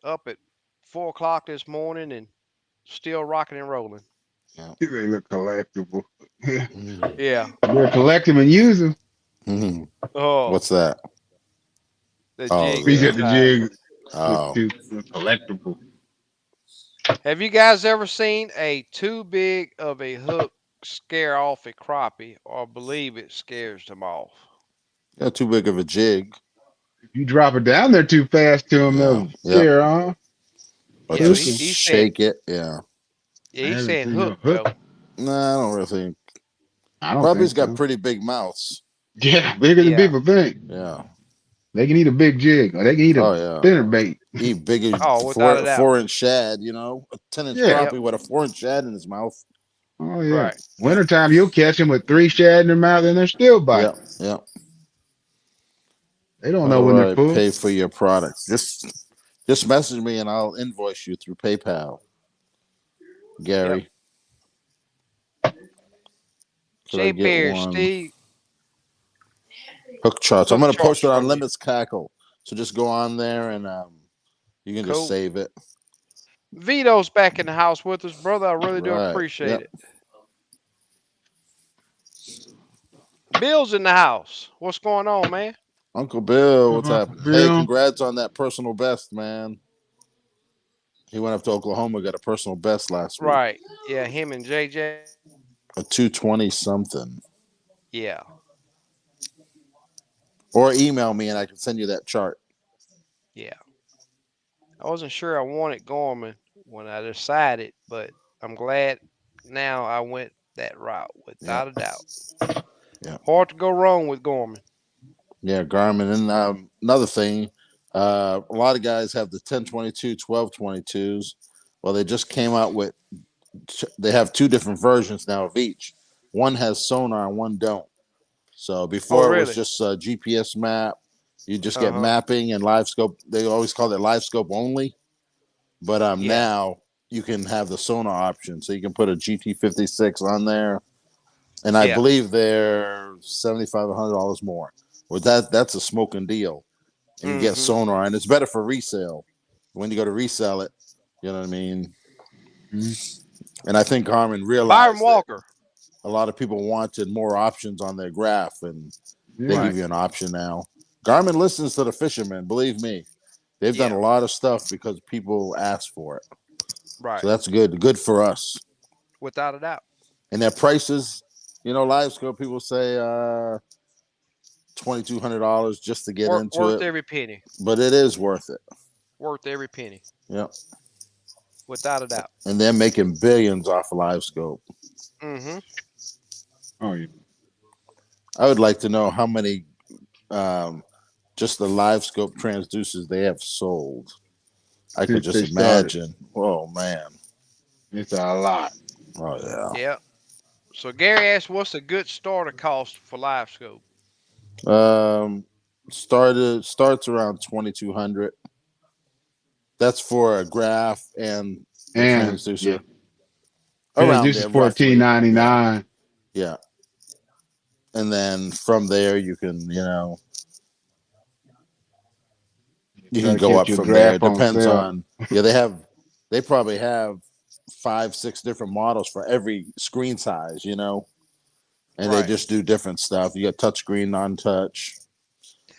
Up at 4 o'clock this morning and still rocking and rolling. Yeah. They look collectible. Mhm. Yeah. They're collect them and use them. Mhm. Oh, What's that? the Oh, jigs We yeah. got the inside. jig. Look Oh, too collectible. Have you guys ever seen a too big of a hook scare off a crappie or believe it scares them off? yeah, too big of a jig. If you drop it down there too fast to them, Yeah. they'll Yep. scare on. Or Yeah, but just Truthful. he's saying shake it. Yeah. yeah, I he's haven't saying seen hook no hook. though. Nah, I don't really think. I don't Crappie's think got so. pretty big mouths. Yeah, bigger than Yeah. people think. Yeah. They can eat a big jig, or they can eat a Oh, yeah. spinner bait. Eat bigger Oh, without a four doubt. 4 inch shad, you know, a 10-inch Yeah. Yep. crappie with a 4 inch shad in his mouth. Oh yeah. Right. Wintertime, you'll catch them with 3 shad in their mouth, and they're still biting. Yep. Yep. They don't How know do when they're I full. pay for your products? Just message me and I'll invoice you through PayPal, Yep. Gary. Could I J get Bear, one Steve, hook charts? I'm hook gonna post charts it on from you. Limits Cackle. So just go on there and you can just Cool. save it. Vito's back in the house with us, brother. I really do Right. appreciate Yep. it. Bill's in the house. What's going on, man? Uncle Bill, what's Uncle happening? Hey, Bill. congrats on that personal best, man. He went up to Oklahoma, got a personal best last week. Right. Yeah, him and JJ. A 220 something. Yeah. Or email me and I can send you that chart. Yeah. I wasn't sure I wanted Gorman when I decided, but I'm glad now I went that route Yeah. without a doubt. Yeah. Hard to go wrong with Gorman. Yeah, Garmin. And another thing, a lot of guys have the 1022, 1222s. Well, they just came out with, they have two different versions now of each. One has sonar and one don't. So Oh, before it was really? just a GPS map. You just Uh get huh. mapping and LiveScope. They always call it LiveScope only. But Yeah. now you can have the sonar option. So you can put a GT56 on there. And I Yeah. believe they're $7,500 more. Well, that's a smoking deal. And you get Mm-hmm. sonar, and it's better for resale. When you go to resell it, you know what I mean? Mhm. And I think Garmin Byron realized that Walker. a lot of people wanted more options on their graph, and they Yeah. Right. give you an option now. Garmin listens to the fishermen, believe me. They've done Yeah. a lot of stuff because people ask for it. So Right. that's good. Good for us. Without a doubt. And their prices, you know, LiveScope people say $2,200 just to get into Worth it, every penny. but it is worth it. Worth every penny. Yep. Without a doubt. And they're making billions off of LiveScope. Mm-hmm. Oh yeah. I would like to know how many um, just the LiveScope transducers they have sold. I could Since just they started, imagine. Oh man. it's a lot. Oh Yeah. So Gary asked, "What's a good starter cost for LiveScope?" yeah. Starts around 2,200. That's for a graph and the And yeah, transducer. Around transducer's there, fourteen roughly. ninety Yeah. nine. Yeah. And then from there you can, you Try can to go catch up your from there. graph on Depends sale. on they probably have 5, 6 different models for every screen size, and they Right. just do different stuff. You got touchscreen, non-touch.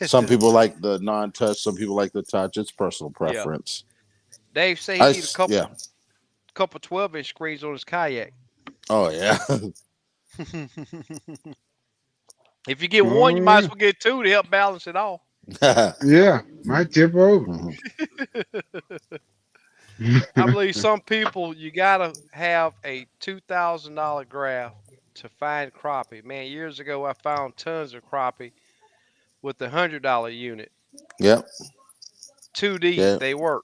Some people like the non-touch, some people like the touch. It's personal Yeah. preference. Dave said he need a couple Yeah. 12-inch screens on his kayak. Oh yeah. If you get one, Oh you might as yeah. well get two to help balance it off. Yeah. Might tip over. Mhm. I believe some people you gotta have a $2,000 graph to find crappie. Man, years ago I found tons of crappie with the $100 unit. Yep. 2D, Yeah. they work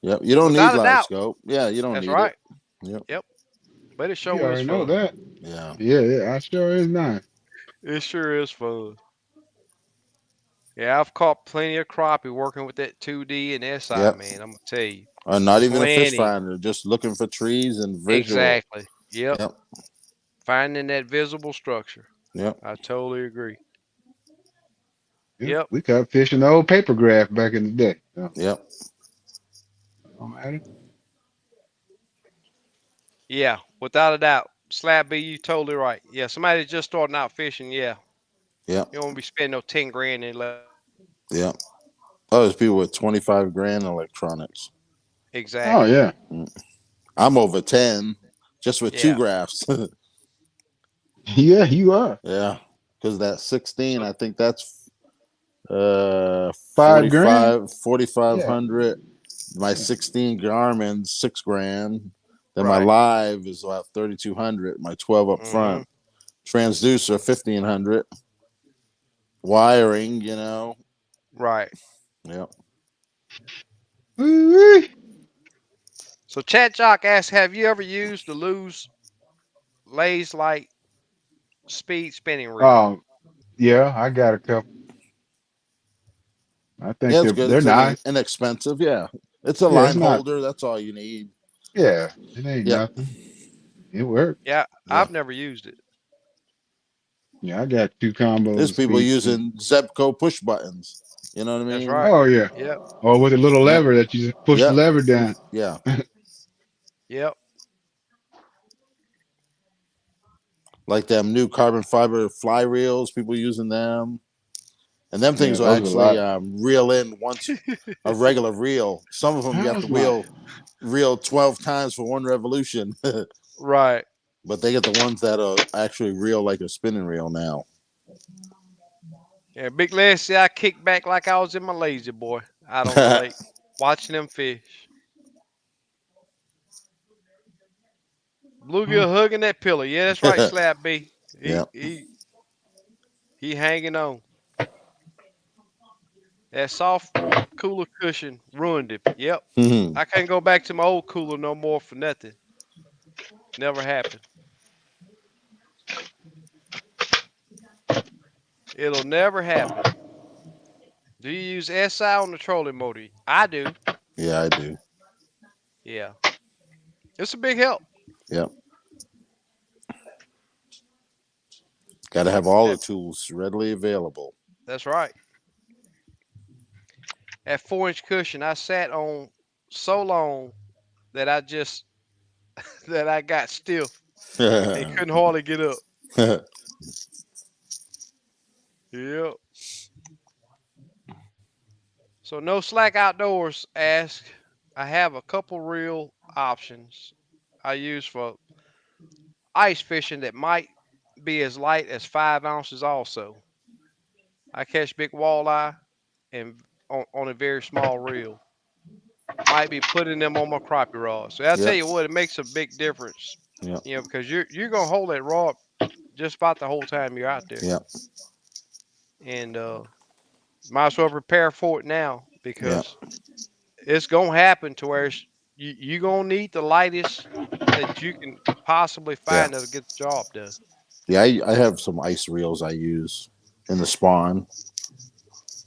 Yep. You don't need without a live doubt. scope. Yeah, you don't That's need it. right. Yep. Yep. but it You sure is already know fun. that. Yeah. Yeah, yeah, I sure is nice. It sure is fun. Yeah, I've caught plenty of crappie working with that 2D and SI, Yep. man. I'm gonna tell you, Not even a fish plenty. finder, just looking for trees and visual. Exactly. Yep. Yep. Finding that visible structure. Yep. I totally agree. Yeah, Yep. we caught fish in the old paper graph back in the day. So, Yep. don't matter. Yeah. Without a doubt. Slab B, you totally right. Yeah. Somebody that's just starting out fishing. Yeah. Yep. You don't want to be spending no 10 grand in electronics. Yep. Oh, there's people with 25 grand in electronics. Oh Exactly. yeah, Mm. I'm over 10 just with two Yeah. graphs. yeah, you are Yeah. Because that 16, So I think that's 5 grand. Yeah, 4,500. My yeah. 16 Garmin, 6 grand. Then my right. live is about 3,200. My 12 up Mm-hmm. front. Transducer, 1,500. Wiring, Right. Yep. Woo-wee. So Chat Jock asks, have you ever used the lose lays light speed spinning reel? Oh yeah, I got a couple. I think Yeah, it's they're good. they're It's nice. inexpensive. Yeah. It's a Yeah, it's line not. holder. That's all you need. Yeah, it ain't Yep. nothing. It works. Yeah, Yeah. I've never used it. Yeah, I got two combos There's of people speed spin. using Zebco push buttons. You know what I That's mean? right. Oh yeah. Yep. Or with a little Yep. lever that you just push the Yep. lever down. Yeah. Yep. Like them new carbon fiber fly reels, people using them. And them Yeah, things will those are a actually lot. reel in once a regular reel. Some of them you have to How's my? reel 12 times for one revolution. Right. But they get the ones that are actually reel like a spinning reel now. Yeah, Big Les said I kicked back like I was in my lazy boy out on the lake, watching them fish. Oh, Bluegill hugging that pillow. Yeah, that's right, Slab B. He Yeah. he he hanging on. That soft cooler cushion ruined him. Yep. Mhm. I can't go back to my old cooler no more for nothing. Never happened. It'll never happen. Do you use SI on the trolling motor? I do. Yeah, I do. Yeah. It's a big help. Yep. Got to have all the That, tools readily available. that's right. That 4-inch cushion I sat on so long that I just that I got stiff and couldn't hardly get up. Yep. So no slack outdoors. Ask. I have a couple real options I use for ice fishing that might be as light as 5 ounces. Also, I catch big walleye and on a very small reel. Might be putting them on my crappie rod. So I tell Yep. you what, it makes a big difference. Yep. Because you're gonna hold that rod just about the whole time you're out there, Yep. and might as well prepare for it now Yep. because it's gonna happen to where you gonna need the lightest that you can possibly Yeah. find that'll get the job done. Yeah. I have some ice reels I use in the spawn.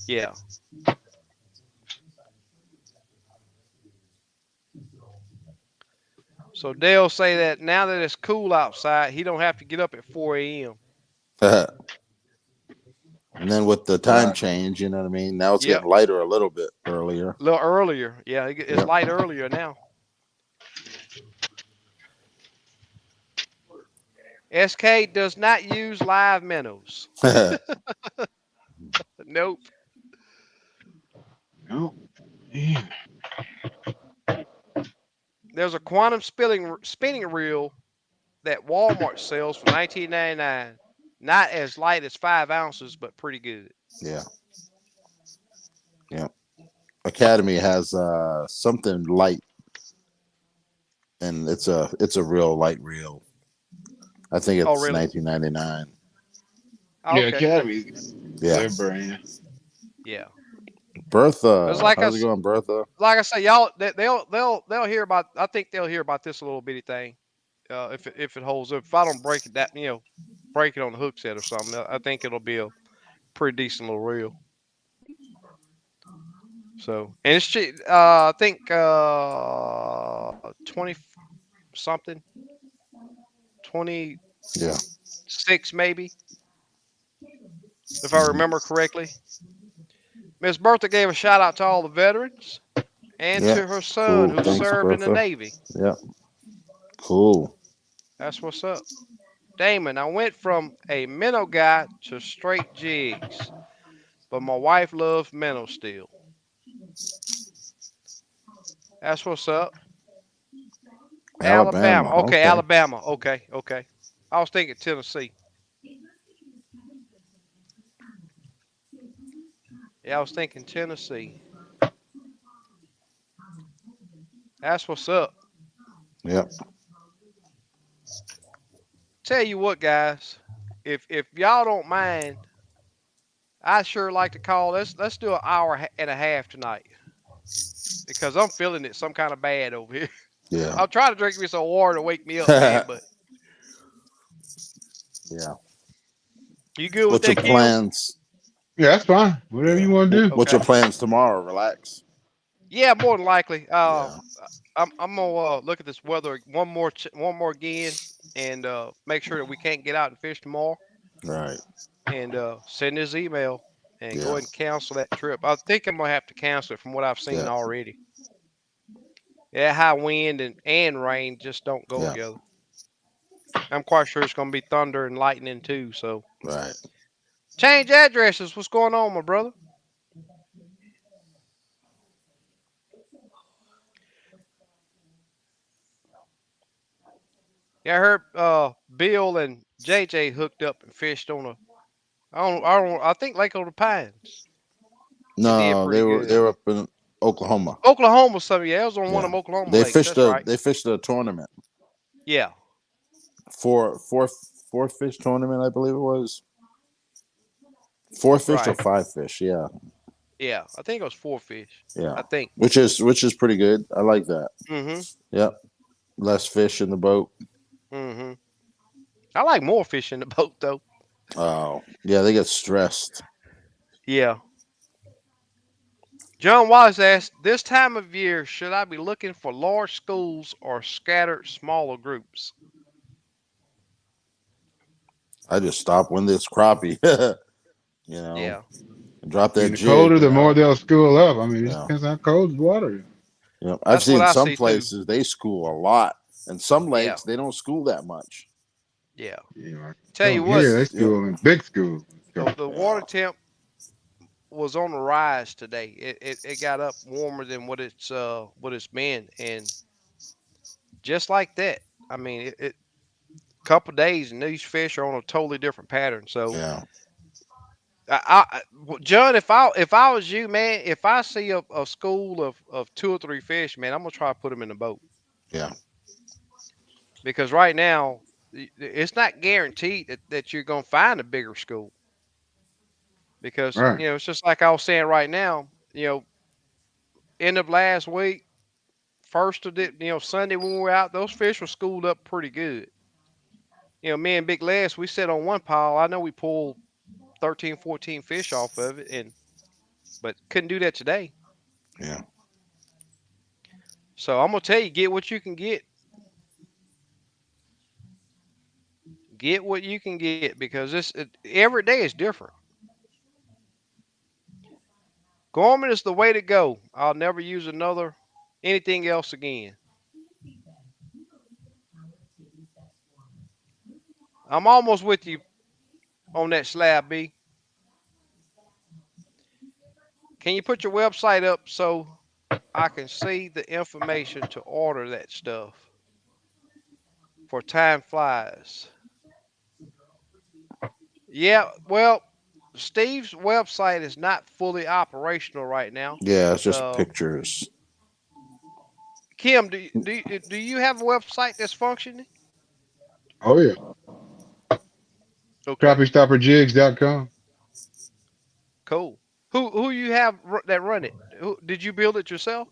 Yeah. So Dale say that now that it's cool outside, he don't have to get up at 4 a.m. And then with the time right. change, you know what I mean? Now it's Yep, getting lighter a little bit earlier. a little earlier. Yeah, it's Yep. light earlier now. SK does not use live minnows. Nope. No. Man. There's a quantum spinning reel that Walmart sells for 19.99. Not as light as 5 ounces, but pretty good. Yeah. Yeah. Academy has something light, and it's a real light reel. I think Oh, it's really? 1999. Oh, Yeah, okay. Academy, Yeah. their brand. Yeah. It's Bertha, like how's it us. going, Bertha? Like I say, y'all, they'll hear about. I think they'll hear about this little bitty thing. if it holds up. If I don't break it that break it on the hook set or something, I think it'll be a pretty decent little reel. So and it's cheap. I think 20 something, Yeah. 26 maybe, if I Mhm. remember correctly. Miss Bertha gave a shout out to all the veterans and Yeah. to her son Cool. who Thanks, served in the Bertha. Navy. Yeah. Cool. That's what's up. Damon, I went from a minnow guy to straight jigs, but my wife loves minnow still. That's what's up. Alabama. Alabama. Okay, Okay. Alabama. Okay, okay. I was thinking Tennessee. Yeah, I was thinking Tennessee. That's what's up. Yep. Tell you what, guys, if y'all don't mind, I sure like to call. Let's do an hour and a half tonight because I'm feeling it some kind of bad over here. Yeah. I'm trying to drink me some water to wake me up, man. But Yeah. you good with What's your that, Kim? plans? Yeah, that's fine. Whatever Yeah. you want to do. What's your Okay. plans tomorrow? Relax. Yeah, more than likely. Yeah. I'm gonna look at this weather one more again, and make sure that we can't get out and fish tomorrow, Right. and send his email and go Yeah. ahead and cancel that trip. I think I'm gonna have to cancel it from what I've seen Yeah. already. Yeah, high wind and rain just don't go Yeah. together. I'm quite sure it's gonna be thunder and lightning too. So Right. change addresses. What's going on, my brother? Yeah, I heard Bill and JJ hooked up and fished on a I think Lake of the Pines and did No, pretty they good. were up in Oklahoma. Oklahoma, some yeah, it was on one Yeah. of them Oklahoma They lakes. fished That's a right. they fished a tournament. Yeah, Four fish tournament, I believe it was. Four fish or right. five fish, yeah. Yeah, I think it was four fish. Yeah. I think. Which is pretty good. I like that. Mm-hmm. Yep. Less fish in the boat. Mm-hmm. I like more fish in the boat though. Oh. Yeah, they get stressed. Yeah. John Wallace asked, "This time of year, should I be looking for large schools or scattered smaller groups?" I just stop when there's crappie. you know. Yeah, Drop I mean, that the jig, colder, you the more know. they'll school up. I mean, it Yeah. depends how cold the water is. I've that's what seen I some see too. places they school a lot. And some Yeah, lakes they don't school that much. yeah. You know, Tell you come what, here, they Yep. school in big schools. the water temp was on the rise today. It got up warmer than what it's been, and just like that, I mean, it couple days and these fish are on a totally different pattern. So, Yeah. John, if I was you, man, if I see a school of two or three fish, man, I'm gonna try to put them in the boat Yeah. because right now it's not guaranteed that you're gonna find a bigger school because Right. it's just like I was saying right now. End of last week, first of the Sunday when we were out, those fish were schooled up pretty good. Me and Big Les, we sat on one pile. I know we pulled 13, 14 fish off of it, and but couldn't do that today. Yeah. So I'm gonna tell you, get what you can get. Get what you can get because every day is different. Gorman is the way to go. I'll never use anything else again. I'm almost with you on that slab B. Can you put your website up so I can see the information to order that stuff for time flies? Yeah, well, Steve's website is not fully operational right now. Yeah, it's just Uh, pictures. Kim, do you have a website that's functioning? Oh yeah. Okay, CrappieStopperJigs.com. cool. Who you have that run it? Did you build it yourself?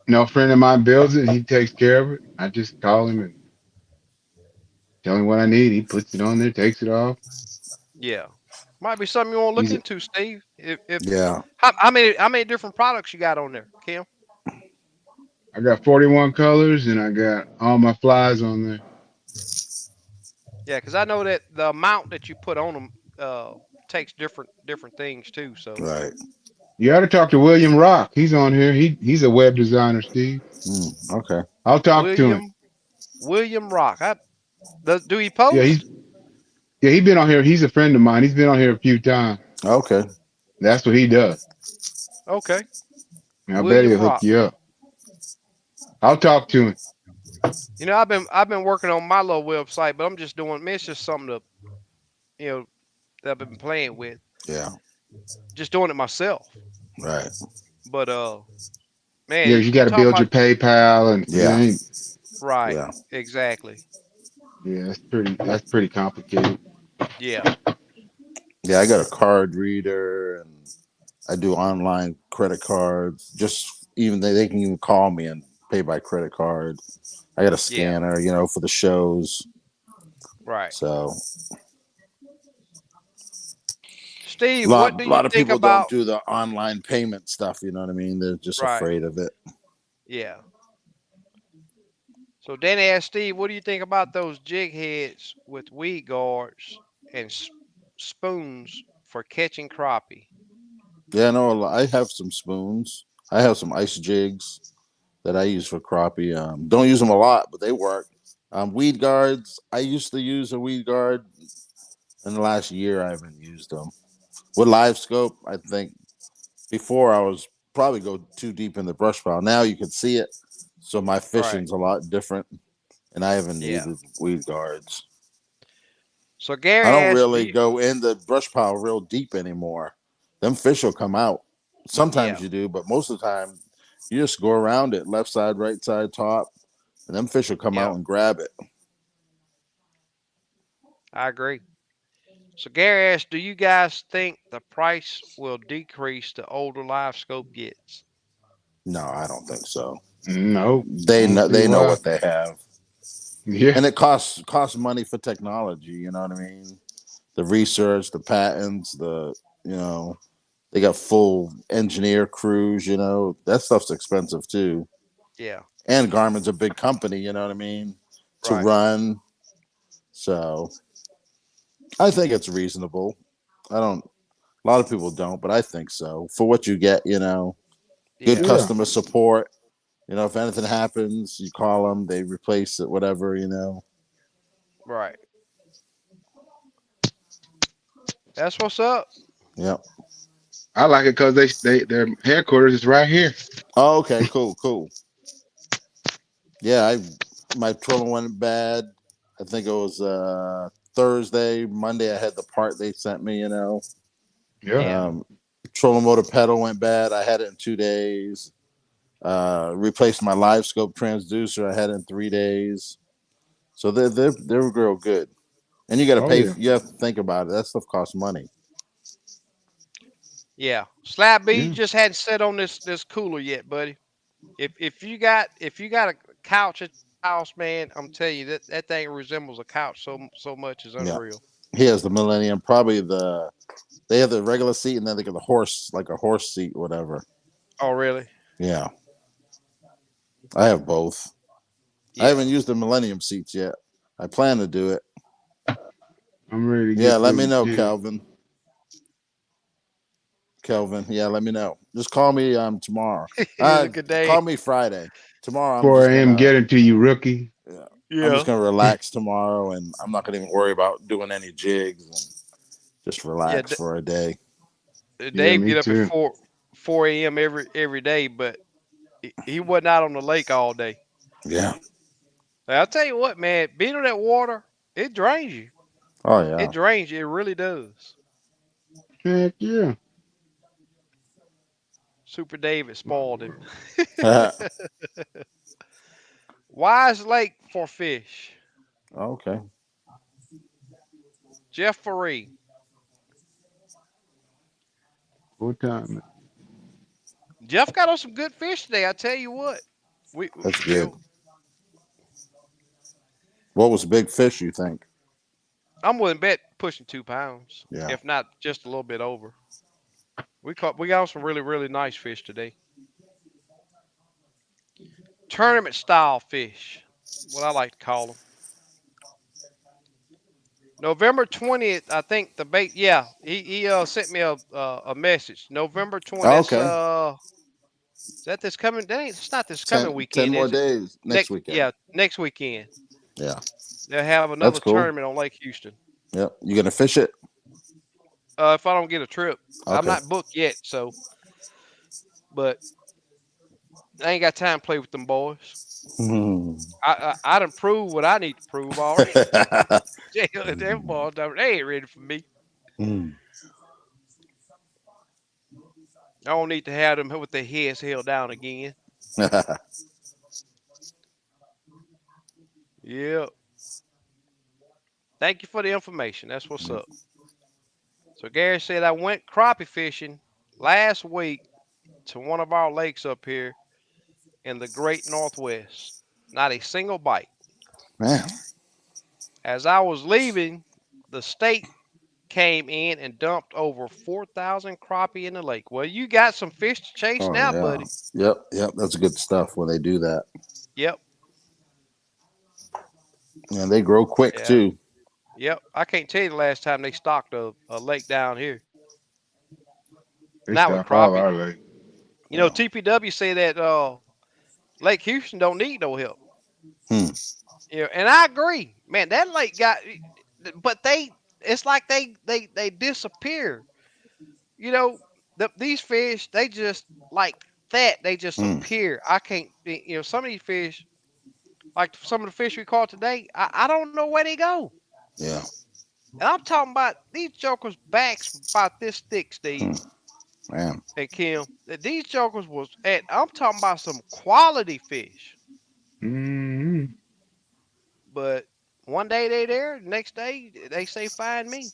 No friend of mine builds it. He takes care of it. I just call him and Tell me what I need. He puts it on there, takes it off. Yeah. Might be something you want to look He's into, Steve. If Yeah. how many different products you got on there, Kim? I got 41 colors and I got all my flies on there. Yeah, because I know that the amount that you put on them takes different things too. So Right. You ought to talk to William Rock. He's on here. He's a web designer, Steve. Okay. I'll talk to him. William William Rock. Do he Yeah, post? he's been on here. He's a friend of mine. He's been on here a few times. Okay. That's what he does. Okay. And I bet William he'll hook Rock. you up. I'll talk to him. You know, I've been working on my little website, but I'm just doing. Man, it's just something to you know that I've been playing with, Yeah. just doing it myself. Right. But man, Yeah, you you got to talking build about your PayPal, and it Yeah. ain't. right? Yeah. Exactly. Yeah, that's pretty complicated. Yeah. Yeah. I got a card reader and I do online credit cards. Just even they can even call me and pay by credit card. I got a Yeah. scanner, for the shows. Right. So a Steve, what lot, do a you lot of think people don't about? do the online payment stuff. You know what I mean? They're just Right. afraid of it. Yeah. So Danny asked Steve, what do you think about those jig heads with weed guards and spoons for catching crappie? Yeah, no, I have some spoons. I have some ice jigs that I use for crappie. Don't use them a lot, but they work. Weed guards. I used to use a weed guard. In the last year, I haven't used them. With LiveScope, I think before I was probably go too deep in the brush pile. Now you can see it, so my Right. fishing's a lot different, and I haven't Yeah. needed weed guards. So I Gary don't asked, do really you? go in the brush pile real deep anymore. Them fish will come out. Yeah. Sometimes you do, but most of the time you just go around it, left side, right side, top, and them fish will come Yeah. out and grab it. I agree. So Gary asked, do you guys think the price will decrease the older live scope gets? No, I don't think so. No, I They don't know see they know why. what they have, Yeah. and it costs money for technology. You know what I mean? The research, the patents, you know they got full engineer crews. That stuff's expensive too. Yeah. And Garmin's a big company. You know what I mean? To Right. run, so I think it's reasonable. I don't. A lot of people don't, but I think so. For what you get, good Yeah. Yeah. customer support. If anything happens, you call them, they replace it, whatever. Right. That's what's up. Yep. I like it because their headquarters is right here. Oh, okay, cool, cool. Yeah, my trolling went bad. I think it was Thursday, Monday. I had the part they sent me. Yeah. Yeah. Um, trolling motor pedal went bad. I had it in 2 days. Replaced my live scope transducer. I had it in 3 days. So they're real good. And you got to Oh pay. yeah. You have to think about it. That stuff costs money. Yeah. Slap B, you Yeah. just hadn't set on this cooler yet, buddy. If you got a couch at the house, man, I'm telling you that thing resembles a couch so much is Yeah. unreal. He has the Millennium. Probably they have the regular seat and then they got the horse, like a horse seat, whatever. Oh, really? Yeah. I have both. I Yeah. haven't used the Millennium seats yet. I plan to do it. I'm ready to Yeah, get let through me the know, jig. Kelvin. Kelvin, yeah, let me know. Just call me It tomorrow. is a good day. Call me Friday. Tomorrow I'm just 4 a.m. gonna Getting to you, rookie. yeah, I'm just Yeah. gonna relax tomorrow, and I'm not gonna even worry about doing any jigs and just Yeah. relax for a day. Yeah, Dave me get up at too. 4 a.m. every day, but he wasn't out on the lake all day. Yeah. Like, I'll tell you what, man, being on that water, it drains you. Oh It yeah. drains you. It really does. Heck yeah. Super David spoiled him. Wise Lake for fish. Okay. Jeff Faree. Full time. Jeff got on some good fish today. I tell you what. We That's you good. know What was big fish? You think? I'm willing to bet pushing 2 pounds, Yeah. if not just a little bit over. We got some really nice fish today. Tournament style fish, what I like to call them. November 20th, I think the bait. Yeah, he sent me a message. November 20th. Oh, That's okay. is that this coming day? It's not this coming 10 weekend, more is it? days next weekend. Next weekend. Yeah, They'll have that's another cool. tournament on Lake Houston. Yep. You gonna fish it? If I don't get a trip, I'm Okay. not booked yet. So, but I ain't got time to play with them boys. Hmm. I done proved what I need to prove already. Them boys, they ain't ready for me. Hmm. I don't need to have them with their heads held down again. Yeah. Thank you for the information. That's what's up. So Gary said I went crappie fishing last week to one of our lakes up here in the Great Northwest. Not a single bite. Man. As I was leaving, the state came in and dumped over 4,000 crappie in the lake. Well, you got some fish to chase Oh now, yeah. buddy. Yep. Yep. That's good stuff when they do that. Yep. And they grow quick Yeah. too. Yep. I can't tell you the last time they stocked a lake down here. They Not with stock all crappie. our lake. Wow. TPW say that Lake Houston don't need no help. Hmm. Yeah, and I agree, man. That lake got, but it's like they disappear. You know, these fish, they just like that. They just Hmm. appear. I can't, some of these fish, like some of the fish we caught today, I don't know where they go. Yeah. And I'm talking about these jokers' backs about this thick, Hmm. Steve Man. and Kim. That these jokers was at. I'm talking about some quality fish. Mm-hmm. But one day they there, the next day they say find me.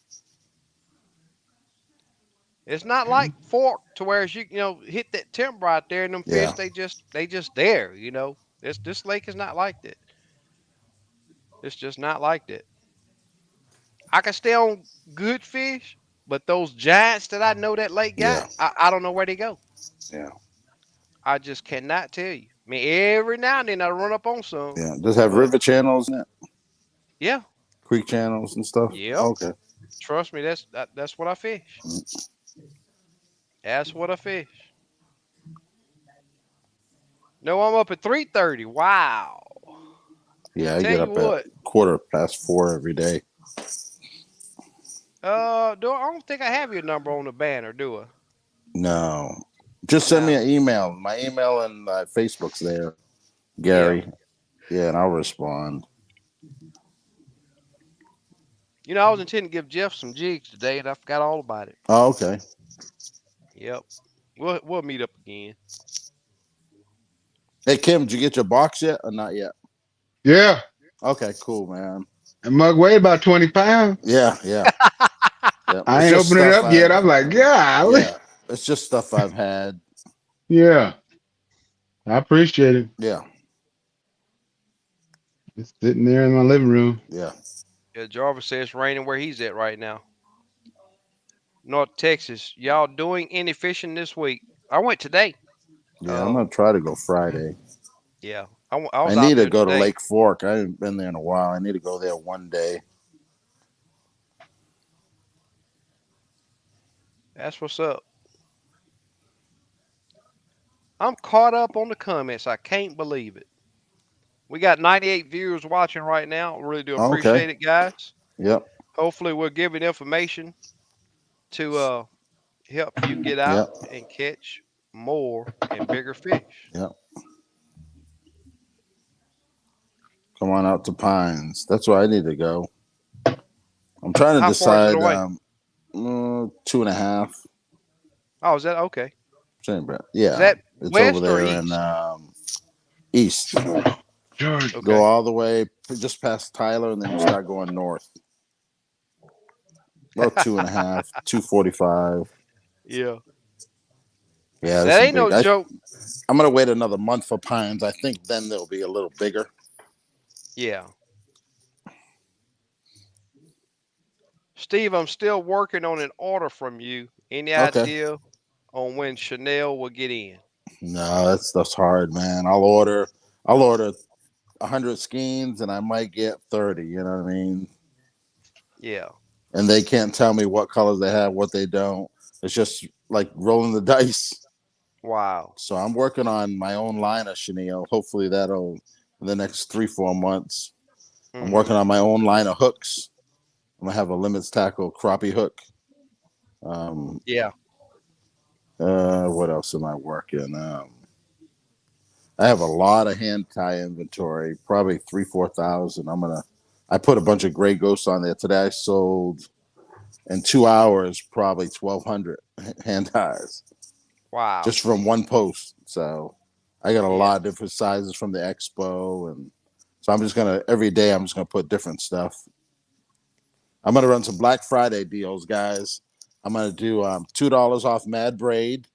It's not like fork to where you hit that timber out there and them Yeah. fish they just there. This lake is not like that. It's just not like that. I can stay on good fish, but those giants that I know that lake got, Yeah. I don't know where they go. Yeah. I just cannot tell you. I mean, every now and then I run up on some, Yeah. Does it have but river channels in it? yeah, Creek channels and stuff? yep. Okay. Trust me, that's what I fish. That's what I fish. No, I'm up at 3:30. Wow. Yeah, I Tell get you up at what, 4:15 every day. I don't think I have your number on the banner, do I? No. Just send me No. an email. My email and Facebook's there, Yeah. Gary. Yeah, and I'll respond. I was intending to give Jeff some jigs today, and I forgot all about it. Oh, okay. Yep. We'll meet up again. Hey, Kim, did you get your box yet or not yet? Yeah. Okay, cool, man. And mug weighed about 20 pounds. Yeah, yeah, yeah. I It's ain't just opened it stuff up yet. I've, I'm like, golly. yeah, it's just stuff I've had. Yeah. I appreciate it. Yeah, It's sitting there in my living room. yeah. Yeah, Jarvis says it's raining where he's at right now. North Texas. Y'all doing any fishing this week? I went today. Yeah, I'm Uh, gonna try to go Friday. yeah. I I was need out to there go to today. Lake Fork. I haven't been there in a while. I need to go there one day. That's what's up. I'm caught up on the comments. I can't believe it. We got 98 viewers watching right now. Really do Oh, okay. appreciate it, guys. Yep. Hopefully, we're giving information to help you get out Yep. and catch more and bigger fish. Yep. Come on out to Pines. That's where I need to go. I'm trying to How far is it decide. away? 2.5. Oh, is that okay? Is Yeah, that it's over west or there in east? east. George. Go Okay. all the way just past Tyler, and then you start going north. About 2.5, 2:45. Yeah. Yeah, this That is ain't big. no joke. I'm gonna wait another month for Pines. I think then they'll be a little bigger. Yeah. Steve, I'm still working on an order from you. Any Okay. idea on when Chanel will get in? No, that stuff's hard, man. I'll order 100 skeins and I might get 30. You know what I mean? Yeah. And they can't tell me what colors they have, what they don't. It's just like rolling the dice. Wow. So I'm working on my own line of chenille. Hopefully that'll in the next 3-4 months. I'm Mm-hmm. working on my own line of hooks. I'm gonna have a limits tackle crappie hook. Um, Yeah. what else am I working? I have a lot of hand tie inventory, probably 3-4 thousand. I put a bunch of gray ghosts on there today. I sold in 2 hours probably 1,200 hand ties Wow. just from one post. So I got a Yeah. lot of different sizes from the expo, and so I'm just gonna every day I'm just gonna put different stuff. I'm gonna run some Black Friday deals, guys. I'm gonna do $2 off Mad Braid,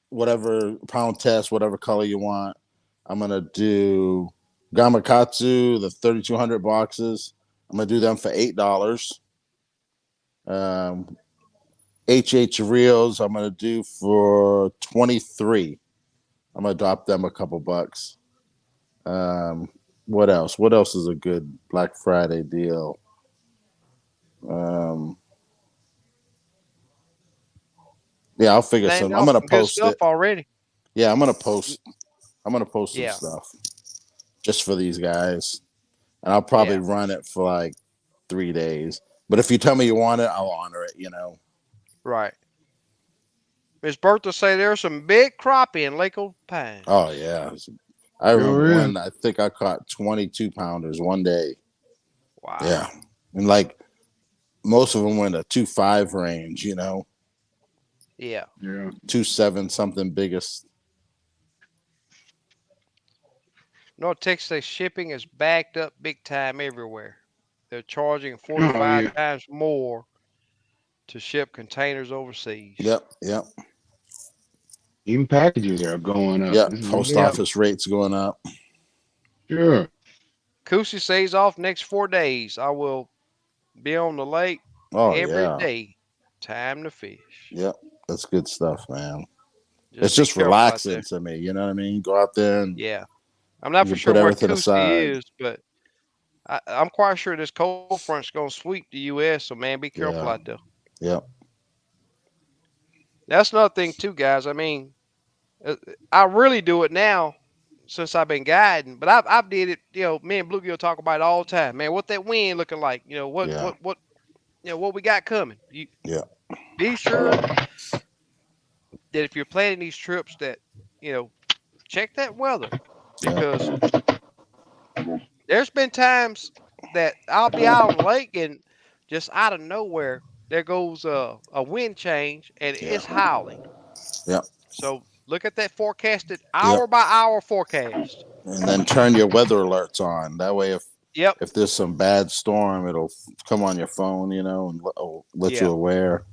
whatever pound test, whatever color you want. I'm gonna do Gamakatsu, the 3,200 boxes. I'm gonna do them for $8. Um, HH reels I'm gonna do for 23. I'm gonna drop them a couple bucks. Um, what else? What else is a good Black Friday deal? Um, yeah, I'll figure Named some. I'm off gonna some good post stuff it. already. Yeah, I'm gonna post. I'm gonna post some Yeah. stuff just for these guys, and I'll probably Yeah. run it for like 3 days. But if you tell me you want it, I'll honor it. Right. Miss Bertha say there's some big crappie in Lake Oh Pines. yeah, I remember Sure is. when I think I caught 22 pounders one day. Yeah, Wow. and like most of them were in the 2.5 range. Yeah. Yeah. 2.7 something biggest. North Texas shipping is backed up big time everywhere. They're charging four to Oh five yeah. times more to ship containers overseas. Yep, yep, Even packages are going up. yep. This is Post Yep. ridiculous. office rates going up. Sure. Kusi says off next 4 days. I will be on the lake Oh every yeah, day. Time to fish. yep. That's good stuff, man. Just It's be just careful out relaxing there. to me. You know what I mean? Go out there and Yeah. I'm not you for can sure put where everything Kusi aside. is, but I'm quite sure this cold front's going to sweep the U.S., so man, be careful Yeah, out there. yep, That's another thing, too, guys. I mean, I really do it now since I've been guiding, but I've did it. Me and Bluegill talk about it all the time, man. What that wind looking like? What yeah, what what what we got coming. You yeah, be sure that if you're planning these trips, that you know check that weather yeah, because there's been times that I'll be out on the lake and just out of nowhere there goes a wind change and yeah, it's howling. yeah, So look at that forecasted yeah. hour by hour forecast. And then turn your weather alerts on. That way, if Yep. if there's some bad storm, it'll come on your phone, and let you Yeah. aware.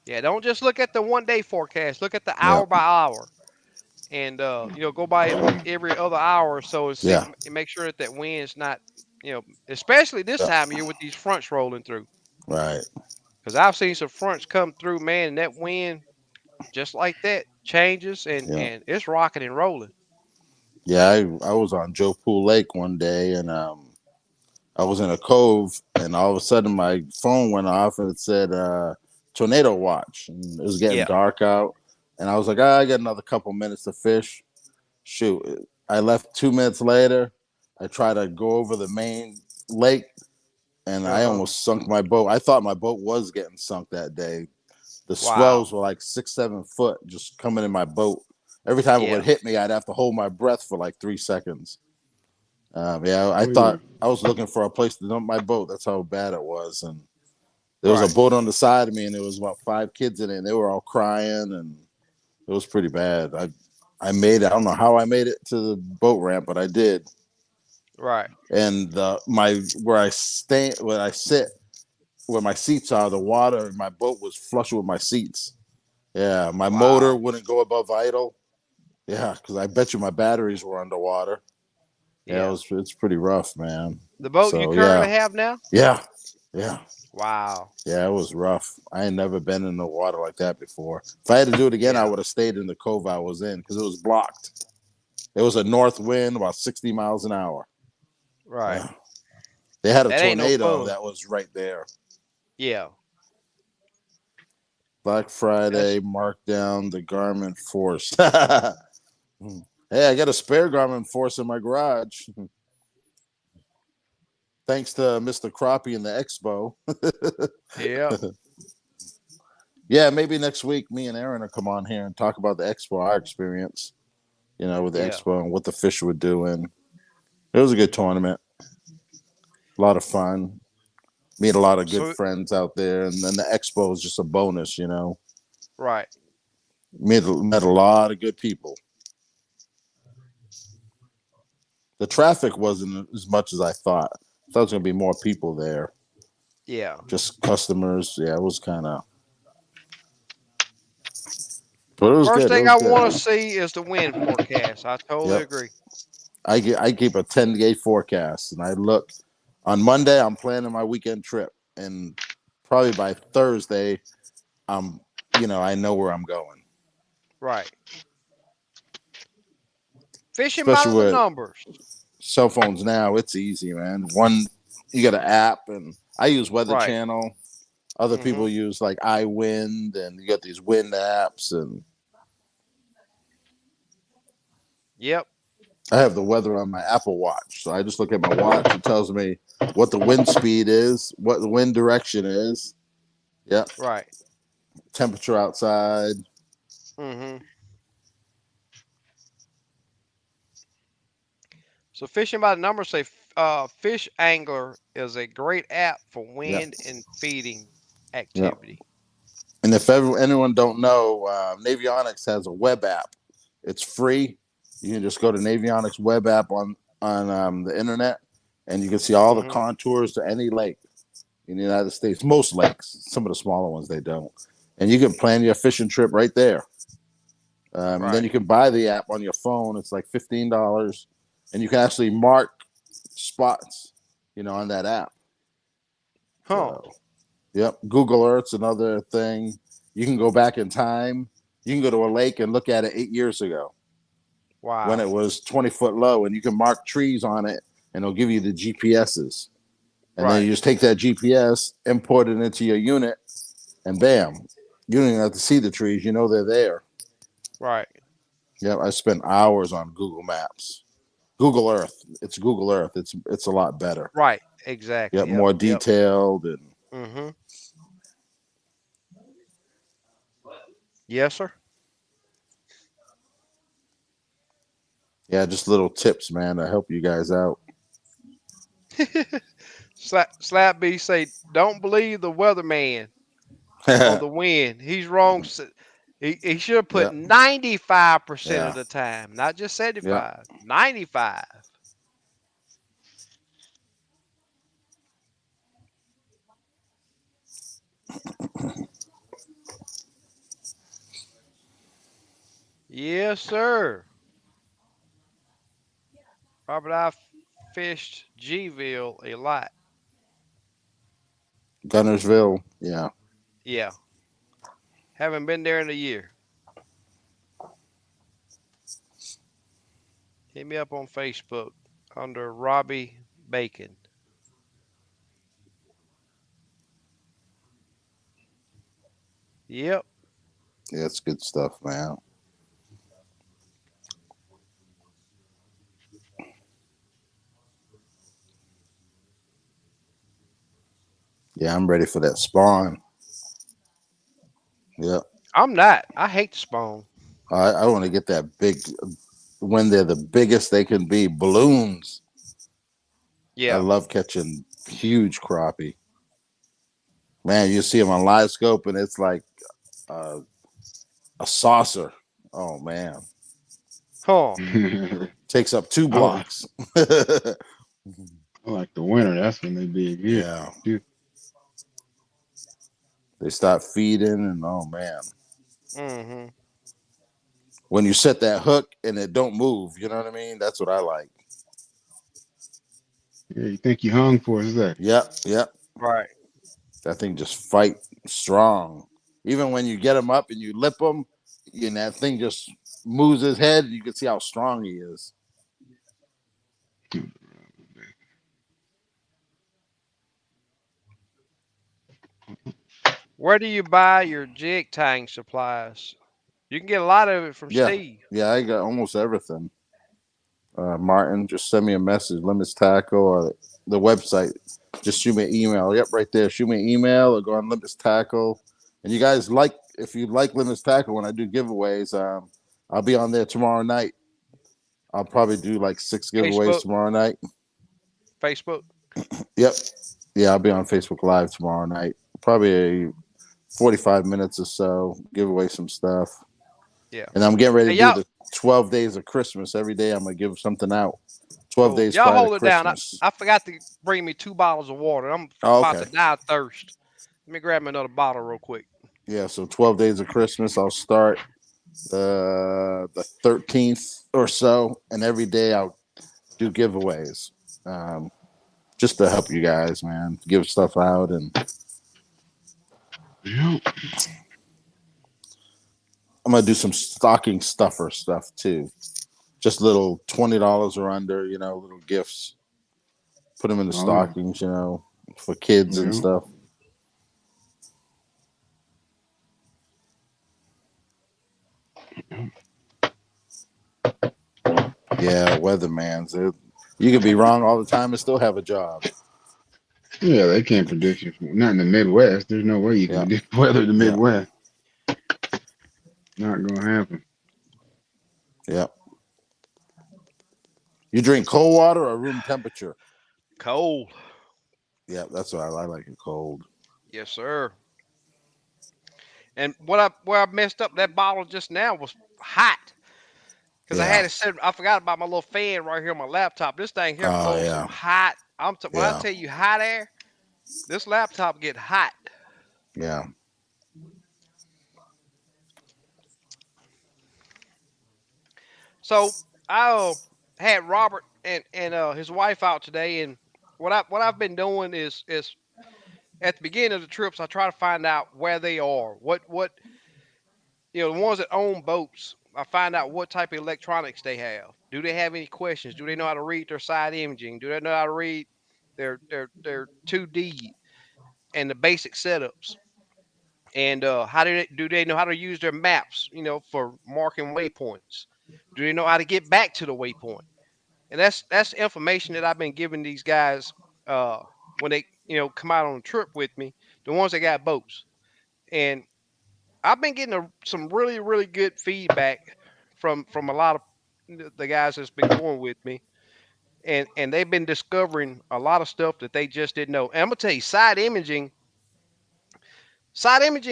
Yeah. Don't just look at the 1 day forecast. Look at the Yeah, hour by hour, and go by it every other hour or so and see yeah, and make sure that that wind's not especially this yeah. time of year with these fronts rolling through. Right. Because I've seen some fronts come through, man, and that wind just like that changes and Yeah, and it's rocking and rolling. yeah. I was on Joe Pool Lake one day, and I was in a cove, and all of a sudden my phone went off, and it said tornado watch. And it was getting Yeah. dark out, and I was like, I got another couple minutes to fish. Shoot, I left 2 minutes later. I tried to go over the main lake, and Uh I huh. almost sunk my boat. I thought my boat was getting sunk that day. The Wow. swells were like 6-7 foot just coming in my boat. Every time it would Yeah. hit me, I'd have to hold my breath for like 3 seconds. Yeah, I Oh yeah. thought I was looking for a place to dump my boat. That's how bad it was. And there was a Right. boat on the side of me, and there was about 5 kids in it, and they were all crying, and it was pretty bad. I made it. I don't know how I made it to the boat ramp, but I did. Right. And my where I stay, where I sit, where my seats are, the water in my boat was flush with my seats. Yeah, my motor Wow. wouldn't go above idle. Yeah, because I bet you my batteries were underwater. Yeah, Yeah. it's pretty rough, man. The boat you So yeah, currently have now? yeah, Yeah. Wow. Yeah, it was rough. I ain't never been in the water like that before. If I had to do it again, I Yeah. would have stayed in the cove I was in because it was blocked. It was a north wind, about 60 miles an hour. Right. They had a That ain't no tornado fun. that was right there. Yeah. Black Friday That's marked down the Garmin Force. Hey, I got a spare Garmin Force in my garage. Thanks to Mr. Crappie and the Expo. yep. Yeah, maybe next week me and Aaron will come on here and talk about the Expo, our experience, with the Yeah. Expo and what the fish were doing. It was a good tournament. A lot of fun. Meet a lot of good So friends out there. And then the Expo is just a bonus. right. Met a lot of good people. The traffic wasn't as much as I thought. I thought there was going to be more people there. Yeah. Just customers. Yeah, it was kind of, but it was First good. It thing was I good. want to see is the wind forecast. I totally Yep. agree. I keep a 10-day forecast and I look on Monday. I'm planning my weekend trip, and probably by Thursday, I'm I know where I'm going. Right. Fishing by Especially the with numbers. cell phones now, it's easy, man. One, you got an app, and I use Weather Right. Channel. Other Mm-hmm. people use like iWind, and you got these wind apps, and Yep. I have the weather on my Apple Watch. So I just look at my watch. It tells me what the wind speed is, what the wind direction is. Yep. Right. Temperature outside. Mm-hmm. So fishing by the numbers say Fish Angler is a great app for Yep. wind and feeding Yep. activity. And if anyone don't know, Navionics has a web app. It's free. You can just go to Navionics web app on the internet, and you can see all the Mm-hmm. contours to any lake in the United States. Most lakes, some of the smaller ones they don't, and you can plan your fishing trip right there. Then Right. you can buy the app on your phone. It's like $15, and you can actually mark spots, on that app. Huh. So, yep, Google Earth's another thing. You can go back in time. You can go to a lake and look at it 8 years ago when Wow. it was 20 foot low, and you can mark trees on it, and it'll give you the GPSs. And then Right. you just take that GPS, import it into your unit, and bam, you don't even have to see the trees. You know they're there. Right. Yep, I spent hours on Google Maps. Google Earth. It's Google Earth. It's a lot better. Right. Yep, Exactly. Yep. more Yep. detailed and Mm-hmm. Yes, sir. yeah, just little tips, man, to help you guys out. Slap B say, don't believe the weatherman on the wind. He's wrong. He should have put Yep, 95% of yeah, the time, not just yep. 75. 95. Yes, sir. Robert, I fished Gville a lot. Gunnersville, yeah. Yeah. Haven't been there in a year. Hit me up on Facebook under Robbie Bacon. Yep. Yeah, it's good stuff, man. Yeah, I'm ready for that spawn. Yep. I'm not. I hate the spawn. I want to get that big when they're the biggest they can be. Balloons. I Yeah. love catching huge crappie. Man, you see them on LiveScope and it's like uh, a saucer. Oh man, Huh. I takes up two like blocks. I like the winter. That's when they big here. Yeah, Dude, they start feeding and oh man, Mm-hmm. when you set that hook and it don't move, you know what I mean? That's what I like. yeah, you think you hung for a sec. Yep, yep. Right. That thing just fight strong. Even when you get him up and you lip him, and that thing just moves his head, you can see how strong he is. Where do you buy your jig tying supplies? You can get a lot of it from Yeah, Steve. yeah, I got almost everything. Martin, just send me a message, Limits Tackle, or the website. Just shoot me an email. Yep, right there. Shoot me an email or go on Limits Tackle. And you guys like, if you like Limits Tackle when I do giveaways, I'll be on there tomorrow night. I'll probably do like 6 giveaways Facebook, tomorrow night. Facebook. Yep. Yeah, I'll be on Facebook Live tomorrow night. Probably 45 minutes or so, give away some stuff. Yeah. And I'm getting ready Hey, to do y'all. the 12 days of Christmas. Every day I'm going to give something out. 12 Cool. days Y'all prior to hold it down. Christmas. I forgot to bring me 2 bottles of water. I'm Oh, about okay. to die of thirst. Let me grab me another bottle real quick. Yeah, so 12 days of Christmas. I'll start the 13th or so. And every day I'll do giveaways. Um, just to help you guys, man. Give stuff out. And Yep. I'm going to do some stocking stuffer stuff too. Just little $20 or under, little gifts. Put them in the Oh yeah. stockings, for kids and Yeah. stuff. Yeah, weatherman's. You could be wrong all the time and still have a job. Yeah, they can't predict you. Not in the Midwest. There's no way you can Yeah, predict weather in the yeah, Midwest. Not gonna happen. yeah. You drink cold water or room temperature? Cold. Yeah, that's what I like it cold. Yes, sir. And where I messed up that bottle just now was hot. Because I Yeah. had it set. I forgot about my little fan right here on my laptop. This thing here Oh blows some yeah, hot. When I yeah, tell you hot air, this laptop get hot. yeah. So I had Robert and his wife out today, and what I've been doing is at the beginning of the trips I try to find out where they are. What the ones that own boats. I find out what type of electronics they have. Do they have any questions? Do they know how to read their side imaging? Do they know how to read their 2D and the basic setups? And how do they know how to use their maps? For marking waypoints. Do they know how to get back to the waypoint? And that's information that I've been giving these guys when they come out on a trip with me, the ones that got boats. And I've been getting some really really good feedback from a lot of the guys that's been going with me, and they've been discovering a lot of stuff that they just didn't know. And I'm gonna tell you, side imaging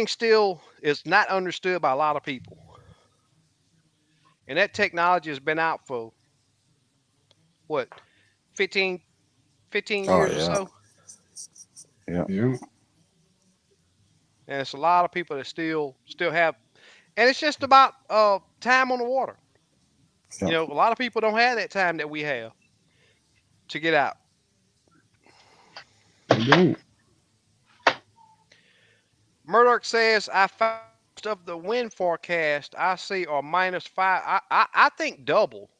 still is not understood by a lot of people, and that technology has been out for what 15 15 Oh years or yeah, so. yeah, Yeah. And it's a lot of people that still have, and it's just about time on the water. yeah. A lot of people don't have that time that we have to get out. They don't. Murdoch says I found most of the wind forecast I see are -5. I think double.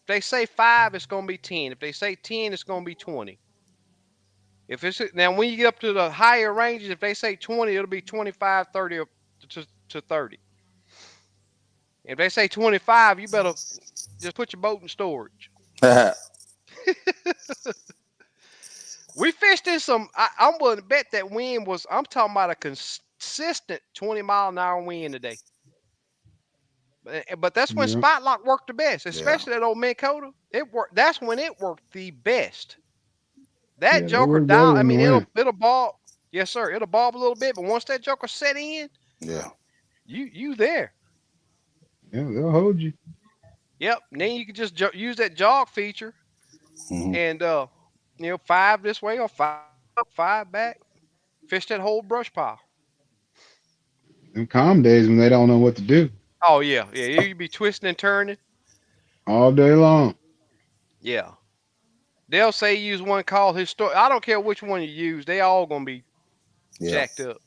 If they say 5, it's gonna be 10. If they say 10, it's gonna be 20. If it's now when you get up to the higher ranges, if they say 20, it'll be 25, 30 to 30. If they say 25, you better just put your boat in storage. We fished in some. I'm willing to bet that wind was. I'm talking about a consistent 20-mile-an-hour wind today. But that's when Yeah. spot lock worked the best, Yeah, especially that old Minn Kota. It worked. That's when it worked the best. That Yeah, they joker work better dial. I in the mean, wind. it'll bob. Yes, sir. It'll bob a little bit, but once that joker set in, yeah. you there. Yeah, they'll hold you. Yep. And then you can just use that jog feature Hmm. and 5 this way or 5 up, 5 back. Fish that whole brush pile. Them calm days when they don't know what to do Oh yeah, yeah. You be twisting and turning. all day long. Yeah. They'll say use one called historic. I don't care which one you use. They all gonna be. Yeah. Jacked up.